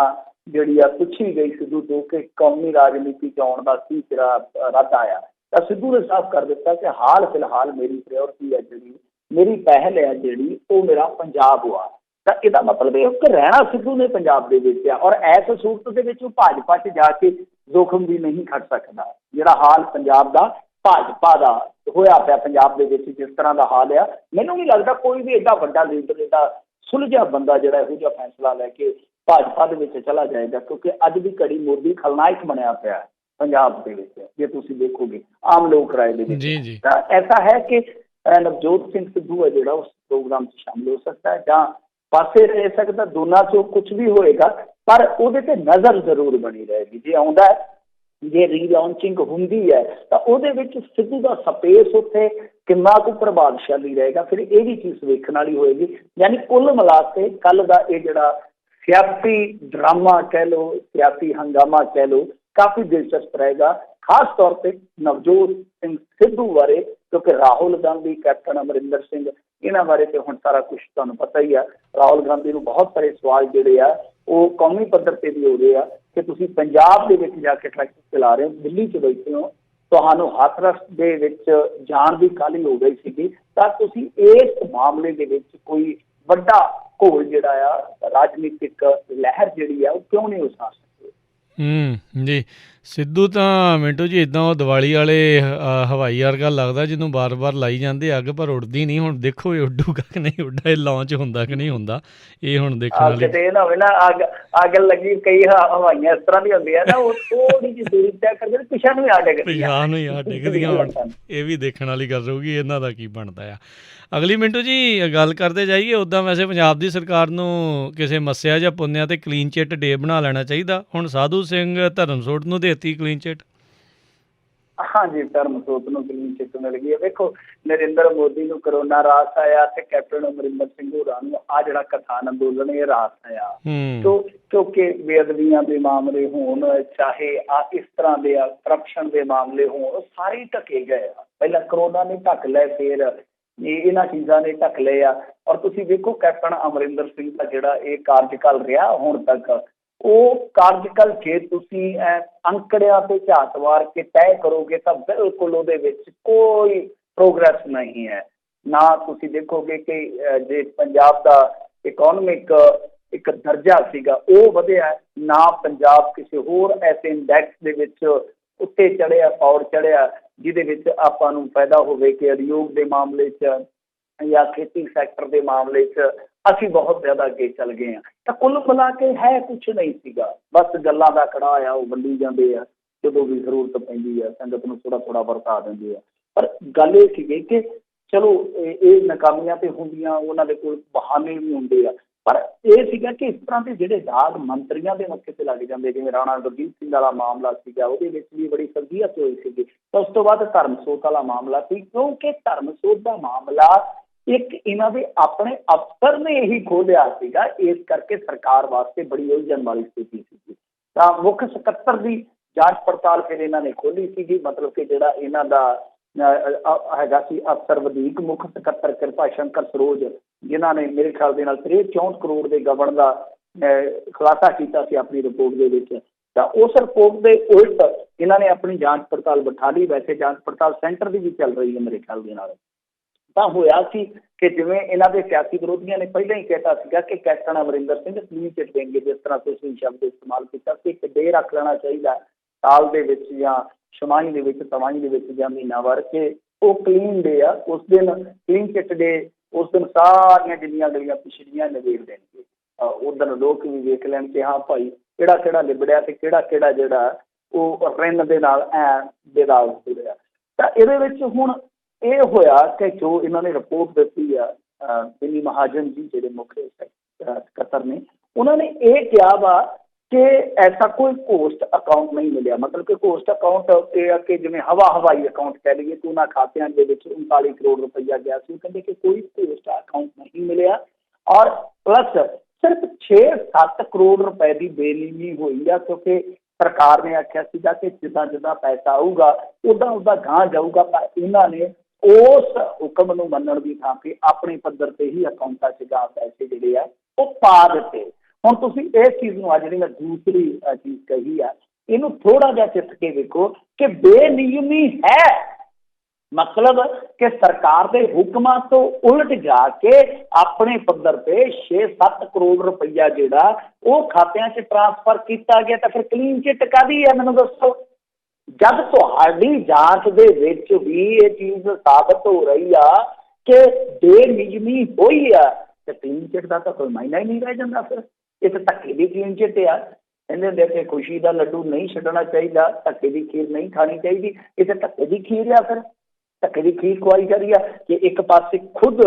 ਜਿਹੜੀ ਆ ਪੁੱਛੀ ਗਈ ਸਿੱਧੂ ਤੋਂ ਕਿ ਕੌਮੀ ਰਾਜਨੀਤੀ 'ਚ ਆਉਣ ਦਾ ਕੀ ਤੇਰਾ ਇਰਾਦਾ ਆ, ਤਾਂ ਸਿੱਧੂ ਨੇ ਸਾਫ਼ ਕਰ ਦਿੱਤਾ ਕਿ ਹਾਲ ਫਿਲਹਾਲ ਮੇਰੀ ਪ੍ਰਾਇਓਰਟੀ ਹੈ, ਜਿਹੜੀ ਮੇਰੀ ਪਹਿਲ ਹੈ ਜਿਹੜੀ ਉਹ ਮੇਰਾ ਪੰਜਾਬ ਆ। ਤਾਂ ਇਹਦਾ ਮਤਲਬ ਇਹ ਕਿ ਰਹਿਣਾ ਸਿੱਧੂ ਨੇ ਪੰਜਾਬ ਦੇ ਵਿੱਚ ਆ, ਔਰ ਇਸ ਸੂਰਤ ਦੇ ਵਿੱਚ ਉਹ ਭਾਜਪਾ 'ਚ ਜਾ ਕੇ ਜ਼ੋਖਮ ਵੀ ਨਹੀਂ ਖੜ ਸਕਦਾ। ਜਿਹੜਾ ਹਾਲ ਪੰਜਾਬ ਦਾ ਭਾਜਪਾ ਦਾ ਹੋਇਆ ਪਿਆ ਪੰਜਾਬ ਦੇ ਵਿੱਚ, ਜਿਸ ਤਰ੍ਹਾਂ ਦਾ ਹਾਲ ਆ, ਮੈਨੂੰ ਨਹੀਂ ਲੱਗਦਾ ਕੋਈ ਵੀ ਐਡਾ ਵੱਡਾ ਲੀਡਰ, ਐਡਾ ਸੁਲਝਿਆ ਬੰਦਾ ਜਿਹੜਾ ਇਹੋ ਜਿਹਾ ਫੈਸਲਾ ਲੈ ਕੇ ਭਾਜਪਾ ਦੇ ਵਿੱਚ ਚਲਾ ਜਾਏਗਾ। ਕਿਉਂਕਿ ਅੱਜ ਦੀ ਘੜੀ ਮੋਦੀ ਖਲਨਾਇਕ ਬਣਿਆ ਪਿਆ ਪੰਜਾਬ ਦੇ ਵਿੱਚ, ਜੇ ਤੁਸੀਂ ਦੇਖੋਗੇ ਆਮ ਲੋਕ ਰਾਏ ਦੇ ਵਿੱਚ। ਤਾਂ ਐਸਾ ਹੈ ਕਿ ਨਵਜੋਤ ਸਿੰਘ ਸਿੱਧੂ ਹੈ ਜਿਹੜਾ ਉਸ ਪ੍ਰੋਗਰਾਮ 'ਚ ਸ਼ਾਮਿਲ ਹੋ ਸਕਦਾ ਹੈ ਜਾਂ ਪਾਸੇ ਰਹਿ ਸਕਦਾ। ਦੋਨਾਂ 'ਚੋਂ ਕੁਛ ਵੀ ਹੋਏਗਾ, ਪਰ ਉਹਦੇ ਤੇ ਨਜ਼ਰ ਜ਼ਰੂਰ ਬਣੀ ਰਹੇਗੀ। ਜੇ ਆਉਂਦਾ ਹੈ, ਜੇ ਰੀਲਾਂਚਿੰਗ ਹੁੰਦੀ ਹੈ, ਤਾਂ ਉਹਦੇ ਵਿੱਚ ਸਿੱਧੂ ਦਾ ਸਪੇਸ ਉੱਥੇ ਕਿੰਨਾ ਕੁ ਪ੍ਰਭਾਵਸ਼ਾਲੀ ਰਹੇਗਾ, ਫਿਰ ਇਹ ਵੀ ਚੀਜ਼ ਵੇਖਣ ਵਾਲੀ ਹੋਏਗੀ। ਯਾਨੀ ਕੁੱਲ ਮਿਲਾ ਕੇ ਕੱਲ੍ਹ ਦਾ ਇਹ ਜਿਹੜਾ ਸਿਆਸੀ ਡਰਾਮਾ ਕਹਿ ਲਓ, ਸਿਆਸੀ ਹੰਗਾਮਾ ਕਹਿ ਲਓ, ਕਾਫੀ ਦਿਲਚਸਪ ਰਹੇਗਾ, ਖਾਸ ਤੌਰ ਤੇ ਨਵਜੋਤ ਸਿੰਘ ਸਿੱਧੂ ਬਾਰੇ, ਕਿਉਂਕਿ ਰਾਹੁਲ ਗਾਂਧੀ, ਕੈਪਟਨ ਅਮਰਿੰਦਰ ਸਿੰਘ, ਇਹਨਾਂ ਬਾਰੇ ਤੇ ਹੁਣ ਸਾਰਾ ਕੁਝ ਤੁਹਾਨੂੰ ਪਤਾ ਹੀ ਆ। ਰਾਹੁਲ ਗਾਂਧੀ ਨੂੰ ਬਹੁਤ ਸਾਰੇ ਸਵਾਲ ਜਿਹੜੇ ਆ ਉਹ ਕੌਮੀ ਪੱਧਰ ਤੇ ਵੀ ਹੋ ਰਹੇ ਆ ਕਿ ਤੁਸੀਂ ਪੰਜਾਬ ਦੇ ਵਿੱਚ ਜਾ ਕੇ ਟਰੈਕਟਰ ਚਲਾ ਰਹੇ ਹੋ, ਦਿੱਲੀ 'ਚ ਬੈਠੇ ਹੋ, ਤੁਹਾਨੂੰ ਹਾਥਰਸ ਦੇ ਵਿੱਚ ਜਾਣ ਦੀ ਕਾਹਲੀ ਹੋ ਗਈ ਸੀਗੀ, ਤਾਂ ਤੁਸੀਂ ਇਸ ਮਾਮਲੇ ਦੇ ਵਿੱਚ ਕੋਈ ਵੱਡਾ ਘੋਲ ਜਿਹੜਾ ਆ ਰਾਜਨੀਤਿਕ ਲਹਿਰ ਜਿਹੜੀ ਆ ਉਹ ਕਿਉਂ ਨਹੀਂ ਉਸਾਰ ਸਕਦੇ? ਜੀ ਸਿੱਧੂ ਤਾਂ ਮਿੰਟੂ ਜੀ ਇੱਦਾਂ ਉਹ ਦੀਵਾਲੀ ਵਾਲੇ ਹਵਾਈ ਵਰਗਾ ਲੱਗਦਾ ਜਿਹਨੂੰ ਬਾਰ-ਬਾਰ ਲਾਈ ਜਾਂਦੇ ਅੱਗ, ਪਰ ਉੱਡਦੀ ਨਹੀਂ। ਹੁਣ ਦੇਖੋ ਇਹ ਉੱਡੂਗਾ ਕਿ ਨਹੀਂ ਉੱਡਾ, ਇਹ ਲਾਂਚ ਹੁੰਦਾ ਕਿ ਨਹੀਂ ਹੁੰਦਾ, ਇਹ ਹੁਣ ਦੇਖਣ ਵਾਲੀ। ਕਿਤੇ ਇਹ ਨਾ ਹੋਵੇ ਨਾ ਅੱਗ ਲੱਗੀ, ਕਈ ਹਵਾਈਆਂ ਇਸ ਤਰ੍ਹਾਂ ਦੀਆਂ ਹੁੰਦੀਆਂ ਨਾ, ਉਹ ਥੋੜੀ ਜਿਹੀ ਦੂਰੀ ਤੈਅ ਕਰਦੇ ਪਿਛਾਂ ਨੂੰ ਆ ਡਿੱਗਦੀਆਂ ਹੁਣ, ਇਹ ਵੀ ਦੇਖਣ ਵਾਲੀ ਗੱਲ ਰਹੂਗੀ ਇਹਨਾਂ ਦਾ ਕੀ ਬਣਦਾ ਆ। ਅਗਲੀ ਮਿੰਟੂ ਜੀ ਗੱਲ ਕਰਦੇ ਜਾਈਏ, ਉੱਦਾਂ ਵੈਸੇ ਪੰਜਾਬ ਦੀ ਸਰਕਾਰ ਨੂੰ ਕਿਸੇ ਮੱਸਿਆ ਜਾਂ ਪੁੰਨਿਆ ਤੇ ਕਲੀਨ ਚਿੱਟ ਡੇ ਬਣਾ ਲੈਣਾ ਚਾਹੀਦਾ। ਹੁਣ ਸਾਧੂ ਸਿੰਘ ਧਰਮਸੋਤ ਨੂੰ ਦੇਤੀ ਕਲੀਨ ਚਿੱਟ। ਹਾਂਜੀ, ਧਰਮਸੋਤ ਨੂੰ ਕਲੀਨ ਚਿੱਟ ਮਿਲ ਗਈ ਹੈ। ਵੇਖੋ, ਨਰਿੰਦਰ ਮੋਦੀ ਨੂੰ ਕਰੋਨਾ ਰਾਸ ਆਇਆ ਤੇ ਕੈਪਟਨ ਅਮਰਿੰਦਰ ਸਿੰਘ ਹੋਰਾਂ ਨੂੰ ਆ ਜਿਹੜਾ ਕਿਸਾਨ ਅੰਦੋਲਨ ਇਹ ਰਾਸ ਆਇਆ। ਕਿਉਂਕਿ ਬੇਅਦਬੀਆਂ ਦੇ ਮਾਮਲੇ ਹੋਣ, ਚਾਹੇ ਇਸ ਤਰ੍ਹਾਂ ਦੇ ਕਰਪਸ਼ਨ ਦੇ ਮਾਮਲੇ ਹੋਣ, ਸਾਰੇ ਢਕੇ ਗਏ ਆ। ਪਹਿਲਾਂ ਕਰੋਨਾ ਨੇ ਢੱਕ ਲਏ, ਫਿਰ ਇਹਨਾਂ ਚੀਜ਼ਾਂ ਨੇ ਢੱਕ ਲਏ ਆ। ਔਰ ਤੁਸੀਂ ਵੇਖੋ ਕੈਪਟਨ ਅਮਰਿੰਦਰ ਸਿੰਘ ਦਾ ਜਿਹੜਾ ਇਹ ਕਾਰਜਕਾਲ ਰਿਹਾ ਹੁਣ ਤੱਕ, ਉਹ ਕਾਰਜਕਾਲ ਜੇ ਤੁਸੀਂ ਅੰਕੜਿਆਂ ਤੇ ਝਾਤ ਮਾਰ ਕੇ ਤੈਅ ਕਰੋਗੇ ਤਾਂ ਬਿਲਕੁਲ ਉਹਦੇ ਵਿੱਚ ਕੋਈ ਪ੍ਰੋਗਰੈਸ ਨਹੀਂ ਹੈ। ਨਾ ਤੁਸੀਂ ਦੇਖੋਗੇ ਕਿ ਜੇ ਪੰਜਾਬ ਦਾ ਇਕੋਨਮਿਕ ਇੱਕ ਦਰਜਾ ਸੀਗਾ ਉਹ ਵਧਿਆ, ਨਾ ਪੰਜਾਬ ਕਿਸੇ ਹੋਰ ਐਸੇ ਇੰਡੈਕਸ ਦੇ ਵਿੱਚ ਉੱਤੇ ਚੜ੍ਹਿਆ, ਪੌੜ ਚੜ੍ਹਿਆ, ਜਿਹਦੇ ਵਿੱਚ ਆਪਾਂ ਨੂੰ ਫਾਇਦਾ ਹੋਵੇ ਕਿ ਉਦਯੋਗ ਦੇ ਮਾਮਲੇ 'ਚ ਜਾਂ ਖੇਤੀ ਸੈਕਟਰ ਦੇ ਮਾਮਲੇ 'ਚ ਅਸੀਂ ਬਹੁਤ ਜ਼ਿਆਦਾ ਅੱਗੇ ਚੱਲ ਗਏ ਹਾਂ। ਤਾਂ ਕੁੱਲ ਮਿਲਾ ਕੇ ਹੈ ਕੁਛ ਨਹੀਂ ਸੀਗਾ, ਬਸ ਗੱਲਾਂ ਦਾ ਕੜਾ ਆ, ਉਹ ਵੰਡੀ ਜਾਂਦੇ ਆ, ਜਦੋਂ ਵੀ ਜ਼ਰੂਰਤ ਪੈਂਦੀ ਆ ਸੰਗਤ ਨੂੰ ਥੋੜ੍ਹਾ ਥੋੜ੍ਹਾ ਵਰਤਾ ਦਿੰਦੇ ਆ। ਪਰ ਗੱਲ ਇਹ ਸੀਗੀ ਕਿ ਚਲੋ ਇਹ ਨਾਕਾਮੀਆਂ ਤੇ ਹੁੰਦੀਆਂ, ਉਹਨਾਂ ਦੇ ਕੋਲ ਬਹਾਨੇ ਵੀ ਹੁੰਦੇ ਆ, ਪਰ ਇਹ ਸੀਗਾ ਕਿ ਇਸ ਤਰ੍ਹਾਂ ਦੇ ਜਿਹੜੇ ਦਾਗ ਮੰਤਰੀਆਂ ਦੇ ਮੌਕੇ ਤੇ ਲੱਗ ਜਾਂਦੇ, ਜਿਵੇਂ ਰਾਣਾ ਗੁਰਜੀਤ ਸਿੰਘ ਵਾਲਾ ਮਾਮਲਾ ਸੀਗਾ, ਉਹਦੇ ਵਿੱਚ ਵੀ ਬੜੀ ਸੰਘੀਅਤ ਹੋਈ ਸੀਗੀ। ਤਾਂ ਉਸ ਤੋਂ ਬਾਅਦ ਧਰਮਸੋਤ ਵਾਲਾ ਮਾਮਲਾ ਸੀ, ਕਿਉਂਕਿ ਧਰਮਸੋਤ ਦਾ ਮਾਮਲਾ ਇੱਕ ਇਹਨਾਂ ਦੇ ਆਪਣੇ ਅਫਸਰ ਨੇ ਇਹੀ ਖੋਲਿਆ ਸੀਗਾ, ਇਸ ਕਰਕੇ ਸਰਕਾਰ ਵਾਸਤੇ ਬੜੀ ਉਲਝਣ ਵਾਲੀ ਸਥਿਤੀ ਸੀ। ਤਾਂ ਮੁੱਖ ਸਕੱਤਰ ਦੀ ਜਾਂਚ ਪੜਤਾਲ ਫਿਰ ਇਹਨਾਂ ਨੇ ਖੋਲੀ ਸੀਗੀ, ਮਤਲਬ ਕਿ ਜਿਹੜਾ ਇਹਨਾਂ ਦਾ ਹੈਗਾ ਸੀ ਅਫਸਰ ਵਧੀਕ ਮੁੱਖ ਸਕੱਤਰ ਕਿਰਪਾ ਸ਼ੰਕਰ ਸਰੋਜ, ਜਿਨ੍ਹਾਂ ਨੇ ਮੇਰੇ ਖਿਆਲ ਦੇ ਨਾਲ 63-64 ਕਰੋੜ ਦੇ ਗਬਨ ਦਾ ਖੁਲਾਸਾ ਕੀਤਾ ਸੀ ਆਪਣੀ ਰਿਪੋਰਟ ਦੇ ਵਿੱਚ। ਤਾਂ ਉਸ ਰਿਪੋਰਟ ਦੇ ਉਲਟ ਇਹਨਾਂ ਨੇ ਆਪਣੀ ਜਾਂਚ ਪੜਤਾਲ ਬਿਠਾ ਲਈ। ਵੈਸੇ ਜਾਂਚ ਪੜਤਾਲ ਸੈਂਟਰ ਦੀ ਵੀ ਚੱਲ ਰਹੀ ਹੈ ਮੇਰੇ ਖਿਆਲ ਦੇ ਨਾਲ। ਤਾਂ ਹੋਇਆ ਸੀ ਕਿ ਜਿਵੇਂ ਇਹਨਾਂ ਦੇ ਸਿਆਸੀ ਵਿਰੋਧੀਆਂ ਨੇ ਪਹਿਲਾਂ ਹੀ ਕਹਿਤਾ ਸੀਗਾ ਕਿ captain Amarinder Singh clean chit ਦੇਣਗੇ, ਜਿਸ ਤਰ੍ਹਾਂ ਤੁਸੀਂ ਸ਼ਬਦ ਇਸਤੇਮਾਲ ਕੀਤਾ ਕਿ ਇੱਕ ਡੇ ਰੱਖ ਲੈਣਾ ਚਾਹੀਦਾ ਸਾਲ ਦੇ ਵਿੱਚ ਜਾਂ ਛਮਾਹੀ ਦੇ ਵਿੱਚ, ਤਮਾਹੀ ਦੇ ਵਿੱਚ ਜਾਂ ਮਹੀਨਾਵਾਰ, ਕਿ ਉਹ ਕਲੀਨ ਡੇ ਆ, ਉਸ ਦਿਨ ਕਲੀਨ ਚਿੱਟ ਡੇ, ਉਸ ਦਿਨ ਸਾਰੀਆਂ ਜਿੰਨੀਆਂ ਗਲੀਆਂ ਪਿਛੜੀਆਂ ਨਿਬੇੜ ਦੇਣਗੇ। ਉਸ ਦਿਨ ਲੋਕ ਵੀ ਵੇਖ ਲੈਣ ਕਿ ਹਾਂ ਭਾਈ ਕਿਹੜਾ ਕਿਹੜਾ ਲਿਬੜਿਆ ਤੇ ਕਿਹੜਾ ਕਿਹੜਾ ਜਿਹੜਾ ਉਹ ਰਿੰਨ ਦੇ ਨਾਲ ਬੇਦਾਗ ਹੋ ਰਿਹਾ। ਤਾਂ ਇਹਦੇ ਵਿੱਚ ਹੁਣ ਇਹ ਹੋਇਆ ਕਿ ਜੋ ਇਹਨਾਂ ਨੇ ਰਿਪੋਰਟ ਦਿੱਤੀ ਆ, ਦਿੱਲੀ ਮਹਾਜਨ ਜੀ ਜਿਹੜੇ ਮੁੱਖ ਸਕੱਤਰ ਨੇ, ਉਹਨਾਂ ਨੇ ਇਹ ਕਿਹਾ ਵਾ ਕਿ ਐਸਾ ਕੋਈ ਪੋਸਟ ਅਕਾਊਂਟ ਨਹੀਂ ਮਿਲਿਆ। ਮਤਲਬ ਕਿ ਪੋਸਟ ਅਕਾਊਂਟ ਇਹ ਆ ਕਿ ਜਿਵੇਂ ਹਵਾਈ ਅਕਾਊਂਟ ਕਹਿ ਲਈਏ ਕਿ ਉਹਨਾਂ ਖਾਤਿਆਂ ਦੇ ਵਿੱਚ 39 ਕਰੋੜ ਰੁਪਈਆ ਗਿਆ ਸੀ। ਉਹ ਕਹਿੰਦੇ ਕਿ ਕੋਈ ਪੋਸਟ ਅਕਾਊਂਟ ਨਹੀਂ ਮਿਲਿਆ, ਔਰ ਪਲੱਸ ਸਿਰਫ 6-7 ਕਰੋੜ ਰੁਪਏ ਦੀ ਬੇਨੀਮੀ ਹੋਈ ਆ, ਕਿਉਂਕਿ ਸਰਕਾਰ ਨੇ ਆਖਿਆ ਸੀਗਾ ਕਿ ਜਿੱਦਾਂ ਜਿੱਦਾਂ ਪੈਸਾ ਆਊਗਾ ਉੱਦਾਂ ਉੱਦਾਂ ਗਾਂਹ ਜਾਊਗਾ। ਪਰ ਇਹਨਾਂ ਨੇ ਉਸ ਹੁਕਮ ਨੂੰ ਮੰਨਣ ਦੀ ਥਾਂ ਤੇ ਆਪਣੇ ਪੱਧਰ ਤੇ ਹੀ ਅਕਾਊਂਟਾਂ 'ਚ ਗਾਂਹ ਪੈਸੇ ਜਿਹੜੇ ਆ ਉਹ ਪਾ ਦਿੱਤੇ। ਹੁਣ ਤੁਸੀਂ ਇਸ ਚੀਜ਼ ਨੂੰ, ਆ ਜਿਹੜੀ ਮੈਂ ਦੂਸਰੀ ਚੀਜ਼ ਕਹੀ ਆ, ਇਹਨੂੰ ਥੋੜਾ ਜਿਹਾ ਚਿੱਤ ਕੇ ਵੇਖੋ ਕਿ ਬੇਨਿਯਮੀ ਹੈ। ਮਤਲਬ ਕਿ ਸਰਕਾਰ ਦੇ ਹੁਕਮਾਂ ਤੋਂ ਉਲਟ ਜਾ ਕੇ ਆਪਣੇ ਪੱਧਰ ਤੇ 6-7 ਕਰੋੜ ਰੁਪਈਆ ਜਿਹੜਾ ਉਹ ਖਾਤਿਆਂ 'ਚ ਟ੍ਰਾਂਸਫਰ ਕੀਤਾ ਗਿਆ। ਤਾਂ ਫਿਰ ਕਲੀਨ ਚਿੱਟ ਕਾਹਦੀ ਹੈ ਮੈਨੂੰ ਦੱਸੋ? ਜਦ ਤੁਹਾਡੀ ਜਾਂਚ ਦੇ ਵਿੱਚ ਵੀ ਇਹ ਚੀਜ਼ ਸਾਬਤ ਹੋ ਰਹੀ ਆ ਕਿ ਬੇਨਿਯਮੀ ਹੋਈ ਆ, ਤੇ ਕਲੀਨ ਚਿੱਟ ਦਾ ਤਾਂ ਕੋਈ ਮਾਇਨਾ ਹੀ ਨਹੀਂ ਰਹਿ ਜਾਂਦਾ। ਫਿਰ ਇਹ ਤਾਂ ਧੱਕੇ ਦੀ ਕਲੀਨ ਚਿੱਟ ਆ। ਕਹਿੰਦੇ ਹੁੰਦੇ ਕਿ ਖੁਸ਼ੀ ਦਾ ਲੱਡੂ ਨਹੀਂ ਛੱਡਣਾ ਚਾਹੀਦਾ, ਧੱਕੇ ਦੀ ਖੀਰ ਨਹੀਂ ਖਾਣੀ ਚਾਹੀਦੀ। ਇਹ ਤਾਂ ਧੱਕੇ ਦੀ ਖੀਰ ਆ। ਫਿਰ ਧੱਕੇ ਦੀ ਖੀਰ ਖਵਾਈ ਜਾ ਰਹੀ ਆ ਕਿ ਇੱਕ ਪਾਸੇ ਖੁਦ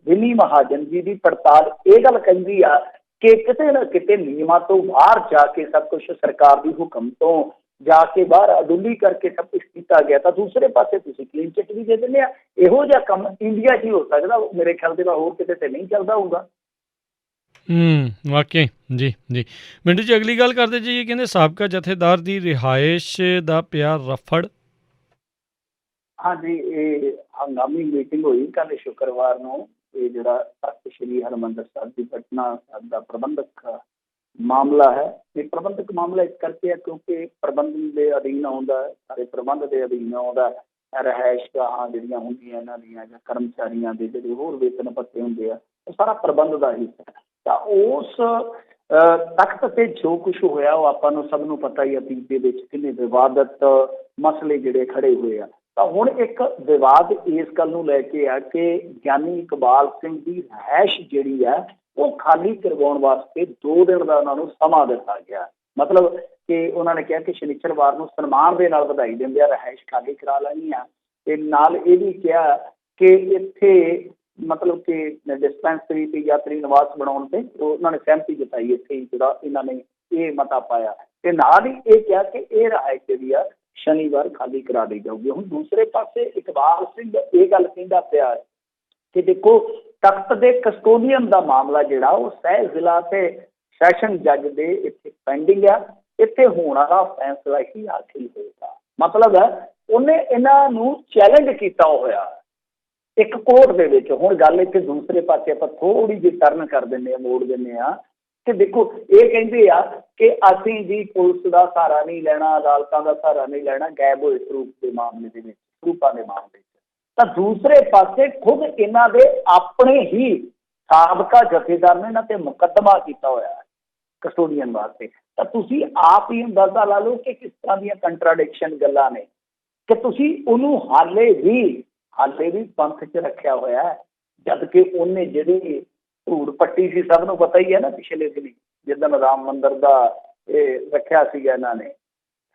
ਦਿੱਲੀ ਮਹਾਜਨ ਜੀ ਦੀ ਪੜਤਾਲ ਇਹ ਗੱਲ ਕਹਿੰਦੀ ਆ ਕਿ ਕਿਤੇ ਨਾ ਕਿਤੇ ਨਿਯਮਾਂ ਤੋਂ ਬਾਹਰ ਜਾ ਕੇ ਸਭ ਕੁਛ, ਸਰਕਾਰ ਦੀ ਹੁਕਮ ਤੋਂ ਜਾ ਕੇ ਬਾਹਰ ਅਦੁੱਲੀ ਕਰਕੇ ਸਭ ਕੁਛ ਕੀਤਾ ਗਿਆ, ਤਾਂ ਦੂਸਰੇ ਪਾਸੇ ਤੁਸੀਂ ਕਲੀਨ ਚਿੱਟ ਵੀ ਦੇ ਦਿੰਦੇ ਆ। ਇਹੋ ਜਿਹਾ ਕੰਮ ਇੰਡੀਆ 'ਚ ਹੀ ਹੋ ਸਕਦਾ, ਮੇਰੇ ਖਿਆਲ ਦੇ ਨਾਲ ਹੋਰ ਕਿਤੇ ਤੇ ਨਹੀਂ ਚੱਲਦਾ ਹੋਊਗਾ। ਵਾਕਈ ਜੀ ਜੀ। ਮਿੰਟੂ ਜੀ ਅਗਲੀ ਗੱਲ ਕਰਦੇ ਜੀ, ਕਹਿੰਦੇ ਸਾਬਕਾ ਜਥੇਦਾਰ ਦੀ ਰਿਹਾਇਸ਼ ਦਾ ਪਿਆ ਰਫੜ। ਹਾਂਜੀ, ਇਹ ਹੰਗਾਮੀ ਮੀਟਿੰਗ ਹੋਈ ਕੱਲ੍ਹ ਸ਼ੁੱਕਰਵਾਰ ਨੂੰ। ਇਹ ਜਿਹੜਾ ਤਖ਼ਤ ਸ਼੍ਰੀ ਹਰਿਮੰਦਰ ਸਾਹਿਬ ਦੀ ਪਟਨਾ ਸਾਹਿਬ ਦਾ ਪ੍ਰਬੰਧਕ ਮਾਮਲਾ ਹੈ। ਇਹ ਪ੍ਰਬੰਧਕ ਮਾਮਲਾ ਇਸ ਕਰਕੇ ਹੈ ਕਿਉਂਕਿ ਪ੍ਰਬੰਧਨ ਦੇ ਅਧੀਨ ਆਉਂਦਾ, ਸਾਰੇ ਪ੍ਰਬੰਧ ਦੇ ਅਧੀਨ ਆਉਂਦਾ। ਰਿਹਾਇਸ਼ ਗਾਹਾਂ ਜਿਹੜੀਆਂ ਹੁੰਦੀਆਂ ਇਹਨਾਂ ਦੀਆਂ, ਜਾਂ ਕਰਮਚਾਰੀਆਂ ਦੇ ਜਿਹੜੇ ਹੋਰ ਵੇਤਨ ਭੱਤੇ ਹੁੰਦੇ ਆ, ਉਹ ਸਾਰਾ ਪ੍ਰਬੰਧ ਦਾ ਹਿੱਸਾ। ਤਾਂ ਉਸ ਤਖ਼ਤ ਤੇ ਜੋ ਕੁਛ ਹੋਇਆ ਉਹ ਆਪਾਂ ਨੂੰ ਸਭ ਨੂੰ ਪਤਾ ਹੀ, ਅਤੀਤ ਦੇ ਵਿੱਚ ਕਿੰਨੇ ਵਿਵਾਦਤ ਮਸਲੇ ਜਿਹੜੇ ਖੜੇ ਹੋਏ ਆ। ਤਾਂ ਹੁਣ ਇੱਕ ਵਿਵਾਦ ਇਸ ਗੱਲ ਨੂੰ ਲੈ ਕੇ ਆ ਕਿ ਗਿਆਨੀ ਇਕਬਾਲ ਸਿੰਘ ਦੀ ਰਿਹਾਇਸ਼ ਜਿਹੜੀ ਹੈ ਉਹ ਖਾਲੀ ਕਰਵਾਉਣ ਵਾਸਤੇ 2 ਦਿਨ ਦਾ ਉਹਨਾਂ ਨੂੰ ਸਮਾਂ ਦਿੱਤਾ ਗਿਆ। ਮਤਲਬ ਕਿ ਉਹਨਾਂ ਨੇ ਕਿਹਾ ਕਿ ਸ਼ਨੀਚਰਵਾਰ ਨੂੰ ਸਨਮਾਨ ਦੇ ਨਾਲ ਵਧਾਈ ਦਿੰਦੇ ਆ, ਰਿਹਾਇਸ਼ ਖਾਲੀ ਕਰਾ ਲੈਣੀ ਆ। ਤੇ ਨਾਲ ਇਹ ਵੀ ਕਿਹਾ ਕਿ ਇੱਥੇ ਮਤਲਬ ਕਿ ਡਿਸਪੈਂਸਰੀ ਤੇ ਯਾਤਰੀ ਨਿਵਾਸ ਬਣਾਉਣ ਤੇ ਉਹਨਾਂ ਨੇ ਸਹਿਮਤੀ ਜਤਾਈ। ਇੱਥੇ ਜਿਹੜਾ ਇਹਨਾਂ ਨੇ ਇਹ ਮਤਾ ਪਾਇਆ, ਤੇ ਨਾਲ ਹੀ ਇਹ ਕਿਹਾ ਕਿ ਇਹ ਰਿਹਾਇਸ਼ ਜਿਹੜੀ ਆ ਸ਼ਨੀਵਾਰ ਖਾਲੀ ਕਰਾ ਦਿੱਤੀ ਜਾਊਗੀ। ਹੁਣ ਦੂਸਰੇ ਪਾਸੇ ਇਕਬਾਲ ਸਿੰਘ ਇਹ ਗੱਲ ਕਹਿੰਦਾ ਪਿਆ ਕਿ ਦੇਖੋ ਤਖ਼ਤ ਦੇ ਕਸਟੋਡੀਅਨ ਦਾ ਮਾਮਲਾ ਜਿਹੜਾ ਉਹ ਸਹਿ ਜ਼ਿਲ੍ਹਾ ਤੇ ਸੈਸ਼ਨ ਜੱਜ ਦੇ ਇੱਥੇ ਪੈਂਡਿੰਗ ਆ। ਇੱਥੇ ਹੋਣ ਵਾਲਾ ਫੈਸਲਾ ਹੀ ਆਖਰੀ ਹੋਏਗਾ। ਮਤਲਬ ਹੈ ਉਹਨੇ ਇਹਨਾਂ ਨੂੰ ਚੈਲੰਜ ਕੀਤਾ ਹੋਇਆ ਇੱਕ ਕੋਰਟ ਦੇ ਵਿੱਚ। ਹੁਣ ਗੱਲ ਇੱਥੇ ਦੂਸਰੇ ਪਾਸੇ ਆਪਾਂ ਥੋੜੀ ਜਿਹੀ ਟਰਨ ਕਰ ਦਿੰਦੇ ਹਾਂ, ਮੋੜ ਦਿੰਦੇ ਹਾਂ ਕਿ ਦੇਖੋ ਇਹ ਕਹਿੰਦੇ ਆ ਕਿ ਅਸੀਂ ਜੀ ਪੁਲਿਸ ਦਾ ਸਹਾਰਾ ਨਹੀਂ ਲੈਣਾ, ਅਦਾਲਤਾਂ ਦਾ ਸਹਾਰਾ ਨਹੀਂ ਲੈਣਾ ਗਾਇਬ ਹੋਏ ਸਰੂਪ ਦੇ ਮਾਮਲੇ ਦੇ ਵਿੱਚ, ਸਰੂਪਾਂ ਦੇ ਮਾਮਲੇ 'ਚ। ਤਾਂ ਦੂਸਰੇ ਪਾਸੇ ਖੁਦ ਇਹਨਾਂ ਦੇ ਆਪਣੇ ਹੀ ਸਾਬਕਾ ਜਥੇਦਾਰ ਨੇ ਇਹਨਾਂ ਤੇ ਮੁਕੱਦਮਾ ਕੀਤਾ ਹੋਇਆ ਹੈ ਕਸਟੋਡੀਅਨ ਵਾਸਤੇ। ਤਾਂ ਤੁਸੀਂ ਆਪ ਹੀ ਅੰਦਾਜ਼ਾ ਲਾ ਲਓ ਕਿ ਕਿਸ ਤਰ੍ਹਾਂ ਦੀਆਂ ਕੰਟਰਾਡਿਕਸ਼ਨ ਗੱਲਾਂ ਨੇ ਕਿ ਤੁਸੀਂ ਉਹਨੂੰ ਹਾਲੇ ਵੀ ਪੰਥ 'ਚ ਰੱਖਿਆ ਹੋਇਆ ਹੈ, ਜਦ ਕਿ ਉਹਨੇ ਜਿਹੜੀ ਧੂੜ ਪੱਟੀ ਸੀ ਸਭ ਨੂੰ ਪਤਾ ਹੀ ਹੈ ਨਾ। ਪਿਛਲੇ ਦਿਨੀ ਜਿੱਦਣ ਰਾਮ ਮੰਦਿਰ ਦਾ ਇਹ ਰੱਖਿਆ ਸੀਗਾ ਇਹਨਾਂ ਨੇ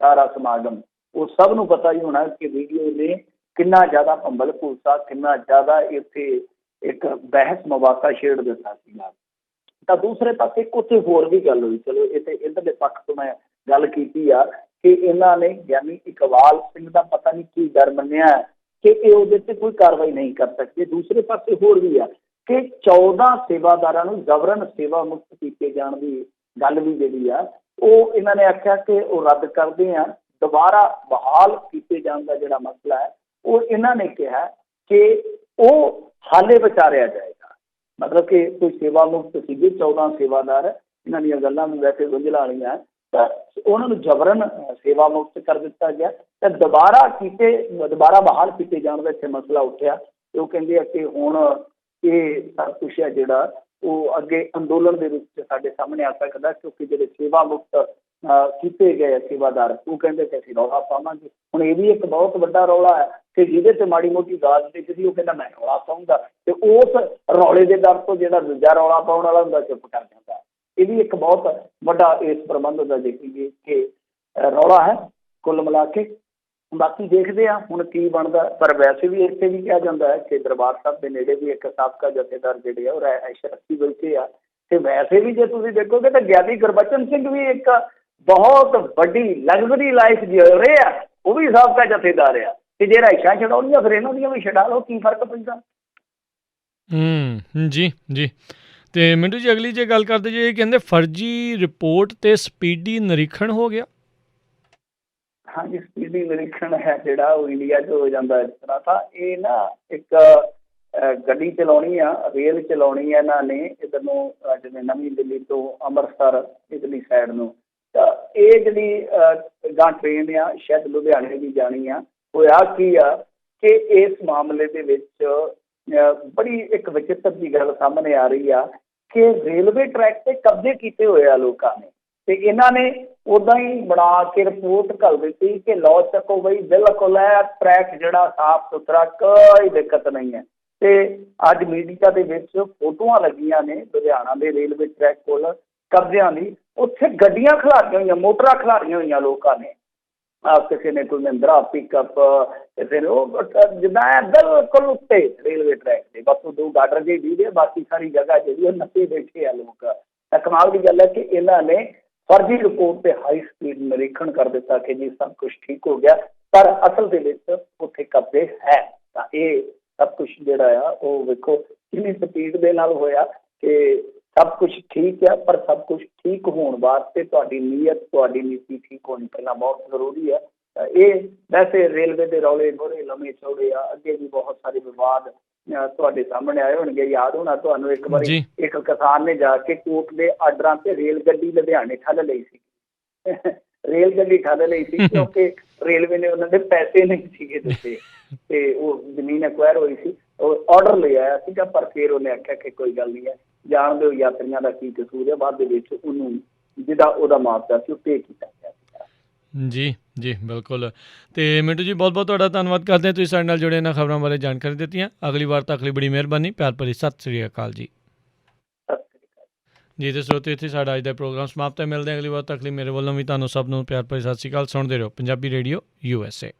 ਸਾਰਾ ਸਮਾਗਮ, ਉਹ ਸਭ ਨੂੰ ਪਤਾ ਹੀ ਹੋਣਾ ਕਿ ਵੀਡੀਓ ਨੇ ਕਿੰਨਾ ਜ਼ਿਆਦਾ ਭੰਬਲ ਭੂਸਾ, ਕਿੰਨਾ ਜ਼ਿਆਦਾ ਇੱਥੇ ਇੱਕ ਬਹਿਸ ਮਵਾਕਾ ਛੇੜ ਦਿੱਤਾ ਸੀਗਾ। ਤਾਂ ਦੂਸਰੇ ਪਾਸੇ ਉੱਥੇ ਹੋਰ ਵੀ ਗੱਲ ਹੋਈ। ਚਲੋ ਇੱਥੇ ਇੱਧਰਲੇ ਪੱਖ ਤੋਂ ਮੈਂ ਗੱਲ ਕੀਤੀ ਆ ਕਿ ਇਹਨਾਂ ਨੇ ਗਿਆਨੀ ਇਕਬਾਲ ਸਿੰਘ ਦਾ ਪਤਾ ਨਹੀਂ ਕੀ ਡਰ ਮੰਨਿਆ ਕਿ ਇਹ ਉਹਦੇ ਤੇ ਕੋਈ ਕਾਰਵਾਈ ਨਹੀਂ ਕਰ ਸਕਦੇ। ਦੂਸਰੇ ਪਾਸੇ ਹੋਰ ਵੀ ਆ ਕਿ 14 ਸੇਵਾਦਾਰਾਂ ਨੂੰ ਜ਼ਬਰਨ ਸੇਵਾ ਮੁਕਤ ਕੀਤੇ ਜਾਣ ਦੀ ਗੱਲ ਵੀ ਜਿਹੜੀ ਆ ਉਹ ਇਹਨਾਂ ਨੇ ਆਖਿਆ ਕਿ ਉਹ ਰੱਦ ਕਰਦੇ ਆ। ਦੁਬਾਰਾ ਬਹਾਲ ਕੀਤੇ ਜਾਣ ਦਾ ਜਿਹੜਾ ਮਸਲਾ ਹੈ ਉਹ ਇਹਨਾਂ ਨੇ ਕਿਹਾ ਕਿ ਉਹ ਹਾਲੇ ਵਿਚਾਰਿਆ ਜਾਏਗਾ। ਮਤਲਬ ਕਿ ਕੋਈ ਸੇਵਾ ਮੁਕਤ ਸੀਗੇ 14 ਸੇਵਾਦਾਰ, ਇਹਨਾਂ ਦੀਆਂ ਗੱਲਾਂ ਵੀ ਵੈਸੇ ਗੁੰਝਲਾਂ ਵਾਲੀਆਂ, ਤਾਂ ਉਹਨਾਂ ਨੂੰ ਜ਼ਬਰਨ ਸੇਵਾ ਮੁਕਤ ਕਰ ਦਿੱਤਾ ਗਿਆ ਤਾਂ ਦੁਬਾਰਾ ਬਹਾਲ ਕੀਤੇ ਜਾਣ ਦਾ ਇੱਥੇ ਮਸਲਾ ਉੱਠਿਆ। ਤੇ ਉਹ ਕਹਿੰਦੇ ਆ ਕਿ ਹੁਣ ਇਹ ਸਭ ਕੁਛ ਹੈ ਜਿਹੜਾ ਉਹ ਅੱਗੇ ਅੰਦੋਲਨ ਦੇ ਰੂਪ 'ਚ ਸਾਡੇ ਸਾਹਮਣੇ ਆ ਸਕਦਾ, ਕਿਉਂਕਿ ਜਿਹੜੇ ਸੇਵਾ ਮੁਕਤ ਕੀਤੇ ਗਏ ਸੇਵਾਦਾਰ ਉਹ ਕਹਿੰਦੇ ਕਿ ਅਸੀਂ ਰੌਲਾ ਪਾਵਾਂਗੇ। ਹੁਣ ਇਹ ਵੀ ਇੱਕ ਬਹੁਤ ਵੱਡਾ ਰੌਲਾ ਹੈ ਕਿ ਜਿਹਦੇ ਤੇ ਮਾੜੀ ਮੋਟੀ ਦਾਜ ਦਿਖਦੀ ਉਹ ਕਹਿੰਦਾ ਮੈਂ ਰੌਲਾ ਪਾਊਂਗਾ, ਤੇ ਉਸ ਰੌਲੇ ਦੇ ਦਰ ਤੋਂ ਜਿਹੜਾ ਦੂਜਾ ਰੌਲਾ ਪਾਉਣ ਵਾਲਾ ਹੁੰਦਾ ਚੁੱਪ ਕਰ ਜਾਂਦਾ। ਇਹ ਵੀ ਇੱਕ ਬਹੁਤ ਵੱਡਾ ਇਸ ਪ੍ਰਬੰਧ ਦਾ ਦੇਖੀਏ ਕਿ ਰੌਲਾ ਹੈ ਕੁੱਲ ਮਿਲਾ ਕੇ। ਬਾਕੀ ਦੇਖਦੇ ਆ ਹੁਣ ਕੀ ਬਣਦਾ। ਪਰ ਵੈਸੇ ਵੀ ਇੱਥੇ ਵੀ ਕਿਹਾ ਜਾਂਦਾ ਹੈ ਕਿ ਦਰਬਾਰ ਸਾਹਿਬ ਦੇ ਨੇੜੇ ਵੀ ਇੱਕ ਸਾਬਕਾ ਜਥੇਦਾਰ ਜਿਹੜੇ ਆ ਉਹ ਰਿਹਾਇਸ਼ ਰੱਖੀ ਬੈਠੇ ਆ। ਤੇ ਵੈਸੇ ਵੀ ਜੇ ਤੁਸੀਂ ਦੇਖੋਗੇ ਤਾਂ ਗਿਆਨੀ ਗੁਰਬਚਨ ਸਿੰਘ ਵੀ ਇੱਕ ਬਹੁਤ ਵੱਡੀ ਲਗਜ਼ਰੀ ਲਾਈਫ ਜੀ ਰਹੇ ਆ, ਉਹ ਵੀ ਸਾਬਕਾ ਜਥੇਦਾਰ ਆ। ਤੇ ਜੇ ਰਿਹਾਇਸ਼ਾਂ ਛਡਾਉਣੀਆਂ ਫਿਰ ਇਹਨਾਂ ਦੀਆਂ ਵੀ ਛਡਾ ਲਓ, ਕੀ ਫਰਕ ਪੈਂਦਾ। ਜੀ ਜੀ। ਤੇ ਮਿੰਟੂ ਜੀ ਅਗਲੀ ਜੇ ਗੱਲ ਕਰਦੇ ਜੇ ਕਹਿੰਦੇ ਫਰਜ਼ੀ ਰਿਪੋਰਟ ਤੇ ਸਪੀਡੀ ਨਿਰੀਖਣ ਹੋ ਗਿਆ। ਹਾਂਜੀ, ਸਪੀਡੀ ਨਿਰੀਖਣ ਹੈ ਜਿਹੜਾ ਉਹ ਇੰਡੀਆ 'ਚ ਹੋ ਜਾਂਦਾ ਇਸ ਤਰ੍ਹਾਂ। ਤਾਂ ਇਹ ਨਾ ਇੱਕ ਗੱਡੀ ਚਲਾਉਣੀ ਆ, ਰੇਲ ਚਲਾਉਣੀ ਆ ਇਹਨਾਂ ਨੇ ਇੱਧਰ ਨੂੰ ਜਿਵੇਂ ਨਵੀਂ ਦਿੱਲੀ ਤੋਂ ਅੰਮ੍ਰਿਤਸਰ ਇਧਰਲੀ ਸਾਈਡ ਨੂੰ। ਤਾਂ ਇਹ ਜਿਹੜੀ ਗਾਂ ਟ੍ਰੇਨ ਆ ਸ਼ਾਇਦ ਲੁਧਿਆਣੇ ਵੀ ਜਾਣੀ ਆ। ਹੋਇਆ ਕੀ ਆ ਕਿ ਇਸ ਮਾਮਲੇ ਦੇ ਵਿੱਚ ਬੜੀ ਇੱਕ ਵਿਚਿੱਤਰ ਦੀ ਗੱਲ ਸਾਹਮਣੇ ਆ ਰਹੀ ਆ ਕਿ ਰੇਲਵੇ ਟਰੈਕ ਤੇ ਕਬਜ਼ੇ ਕੀਤੇ ਹੋਏ ਆ ਲੋਕਾਂ ਨੇ, ਤੇ ਇਹਨਾਂ ਨੇ ਉਦਾਂ ਹੀ ਬਣਾ ਕੇ ਰਿਪੋਰਟ ਘੱਲ ਦਿੱਤੀ ਕਿ ਲਓ ਚੱਕੋ ਬਈ ਬਿਲਕੁਲ ਹੈ ਟਰੈਕ ਜਿਹੜਾ ਸਾਫ਼ ਸੁਥਰਾ, ਕੋਈ ਦਿੱਕਤ ਨਹੀਂ ਹੈ। ਤੇ ਅੱਜ ਮੀਡੀਆ ਦੇ ਵਿੱਚ ਫੋਟੋਆਂ ਲੱਗੀਆਂ ਨੇ ਲੁਧਿਆਣਾ ਦੇ ਰੇਲਵੇ ਟਰੈਕ ਕੋਲ ਕਬਜ਼ਿਆਂ ਦੀ। ਉੱਥੇ ਗੱਡੀਆਂ ਖਿਲਾਰੀਆਂ ਹੋਈਆਂ, ਮੋਟਰਾਂ ਖਿਲਾਰੀਆਂ ਹੋਈਆਂ ਲੋਕਾਂ ਨੇ। ਕਿਸੇ ਨੇ ਕੋਈ ਮਹਿੰਦਰਾ ਪਿਕਅਪ, ਕਿਸੇ ਨੇ ਉਹ ਜਿੱਦਾਂ ਹੈ ਬਿਲਕੁਲ ਉੱਤੇ ਰੇਲਵੇ ਟਰੈਕ ਤੇ, ਬਸ ਉਹ 2 ਗਾਡਰ ਜਿਹੇ ਵੀਦੇ, ਬਾਕੀ ਸਾਰੀ ਜਗ੍ਹਾ ਜਿਹੜੀ ਉਹ ਨੱਪੇ ਬੈਠੇ ਆ ਲੋਕ। ਤਾਂ ਕਮਾਲ ਦੀ ਗੱਲ ਹੈ ਕਿ ਇਹਨਾਂ ਨੇ ਫਰਜ਼ੀ ਰਿਪੋਰਟ ਤੇ ਹਾਈ ਸਪੀਡ ਨਿਰੀਖਣ ਕਰ ਦਿੱਤਾ ਕਿ ਜੀ ਸਭ ਕੁਛ ਠੀਕ ਹੋ ਗਿਆ, ਪਰ ਅਸਲ ਦੇ ਵਿੱਚ ਉੱਥੇ ਕਬਜ਼ੇ ਹੈ। ਤਾਂ ਇਹ ਸਭ ਕੁਛ ਜਿਹੜਾ ਆ ਉਹ ਵੇਖੋ ਕਿੰਨੀ ਸਪੀਡ ਦੇ ਨਾਲ ਹੋਇਆ ਕਿ ਸਭ ਕੁਛ ਠੀਕ ਆ, ਪਰ ਸਭ ਕੁਛ ਠੀਕ ਹੋਣ ਵਾਸਤੇ ਤੁਹਾਡੀ ਨੀਅਤ, ਤੁਹਾਡੀ ਨੀਤੀ ਠੀਕ ਹੋਣੀ ਪਹਿਲਾਂ ਬਹੁਤ ਜ਼ਰੂਰੀ ਹੈ। ਇਹ ਵੈਸੇ ਰੇਲਵੇ ਦੇ ਰੌਲੇ ਬੋਰੇ ਲੰਮੇ ਚੌੜੇ ਆ, ਅੱਗੇ ਵੀ ਬਹੁਤ ਸਾਰੇ ਵਿਵਾਦ ਤੁਹਾਡੇ ਸਾਹਮਣੇ ਆਏ ਹੋਣਗੇ। ਯਾਦ ਹੋਣਾ ਤੁਹਾਨੂੰ ਇੱਕ ਵਾਰੀ ਇੱਕ ਕਿਸਾਨ ਨੇ ਜਾ ਕੇ ਕੋਰਟ ਦੇ ਆਰਡਰਾਂ ਤੇ ਰੇਲ ਗੱਡੀ ਲੁਧਿਆਣੇ ਠੱਲ ਲਈ ਸੀ। ਰੇਲ ਗੱਡੀ ਠੱਲ ਲਈ ਸੀ ਕਿਉਂਕਿ ਰੇਲਵੇ ਨੇ ਉਹਨਾਂ ਦੇ ਪੈਸੇ ਨਹੀਂ ਸੀਗੇ ਦਿੱਤੇ ਤੇ ਉਹ ਜ਼ਮੀਨ ਐਕਵਾਇਰ ਹੋਈ ਸੀ, ਉਹ ਆਰਡਰ ਲੈ ਆਇਆ ਸੀਗਾ। ਪਰ ਫਿਰ ਉਹਨੇ ਆਖਿਆ ਕਿ ਕੋਈ ਗੱਲ ਨਹੀਂ ਹੈ, ਜਾਣ ਦਿਓ ਯਾਤਰੀਆਂ ਦਾ ਕੀ ਕਸੂਰ ਹੈ। ਬਾਅਦ ਦੇ ਵਿੱਚ ਉਹਨੂੰ ਜਿਹਦਾ ਉਹਦਾ ਮੁਆਵਜ਼ਾ ਸੀ ਉਹ ਪੇ ਕੀਤਾ ਗਿਆ ਸੀ। ਜੀ ਜੀ ਬਿਲਕੁਲ। ਤੇ ਮਿੰਟੂ ਜੀ ਬਹੁਤ ਬਹੁਤ ਤੁਹਾਡਾ ਧੰਨਵਾਦ ਕਰਦੇ ਹਾਂ, ਤੁਸੀਂ ਸਾਡੇ ਨਾਲ ਜੁੜੇ ਇਹਨਾਂ ਖਬਰਾਂ ਬਾਰੇ ਜਾਣਕਾਰੀ ਦਿੱਤੀਆਂ। ਅਗਲੀ ਵਾਰ ਤੱਕ ਲਈ ਬੜੀ ਮਿਹਰਬਾਨੀ। ਪਿਆਰ ਭਰੀ ਸਤਿ ਸ੍ਰੀ ਅਕਾਲ ਜੀ। ਜੀ ਤੇ ਸਰੋਤੇ ਇੱਥੇ ਸਾਡਾ ਅੱਜ ਦਾ ਪ੍ਰੋਗਰਾਮ ਸਮਾਪਤ ਹੈ। ਮਿਲਦੇ ਹਾਂ ਅਗਲੀ ਵਾਰ ਤੱਕ ਲਈ। ਮੇਰੇ ਵੱਲੋਂ ਵੀ ਤੁਹਾਨੂੰ ਸਭ ਨੂੰ ਪਿਆਰ ਭਰੀ ਸਤਿ ਸ੍ਰੀ ਅਕਾਲ। ਸੁਣਦੇ ਰਹੋ ਪੰਜਾਬੀ ਰੇਡੀਓ USA।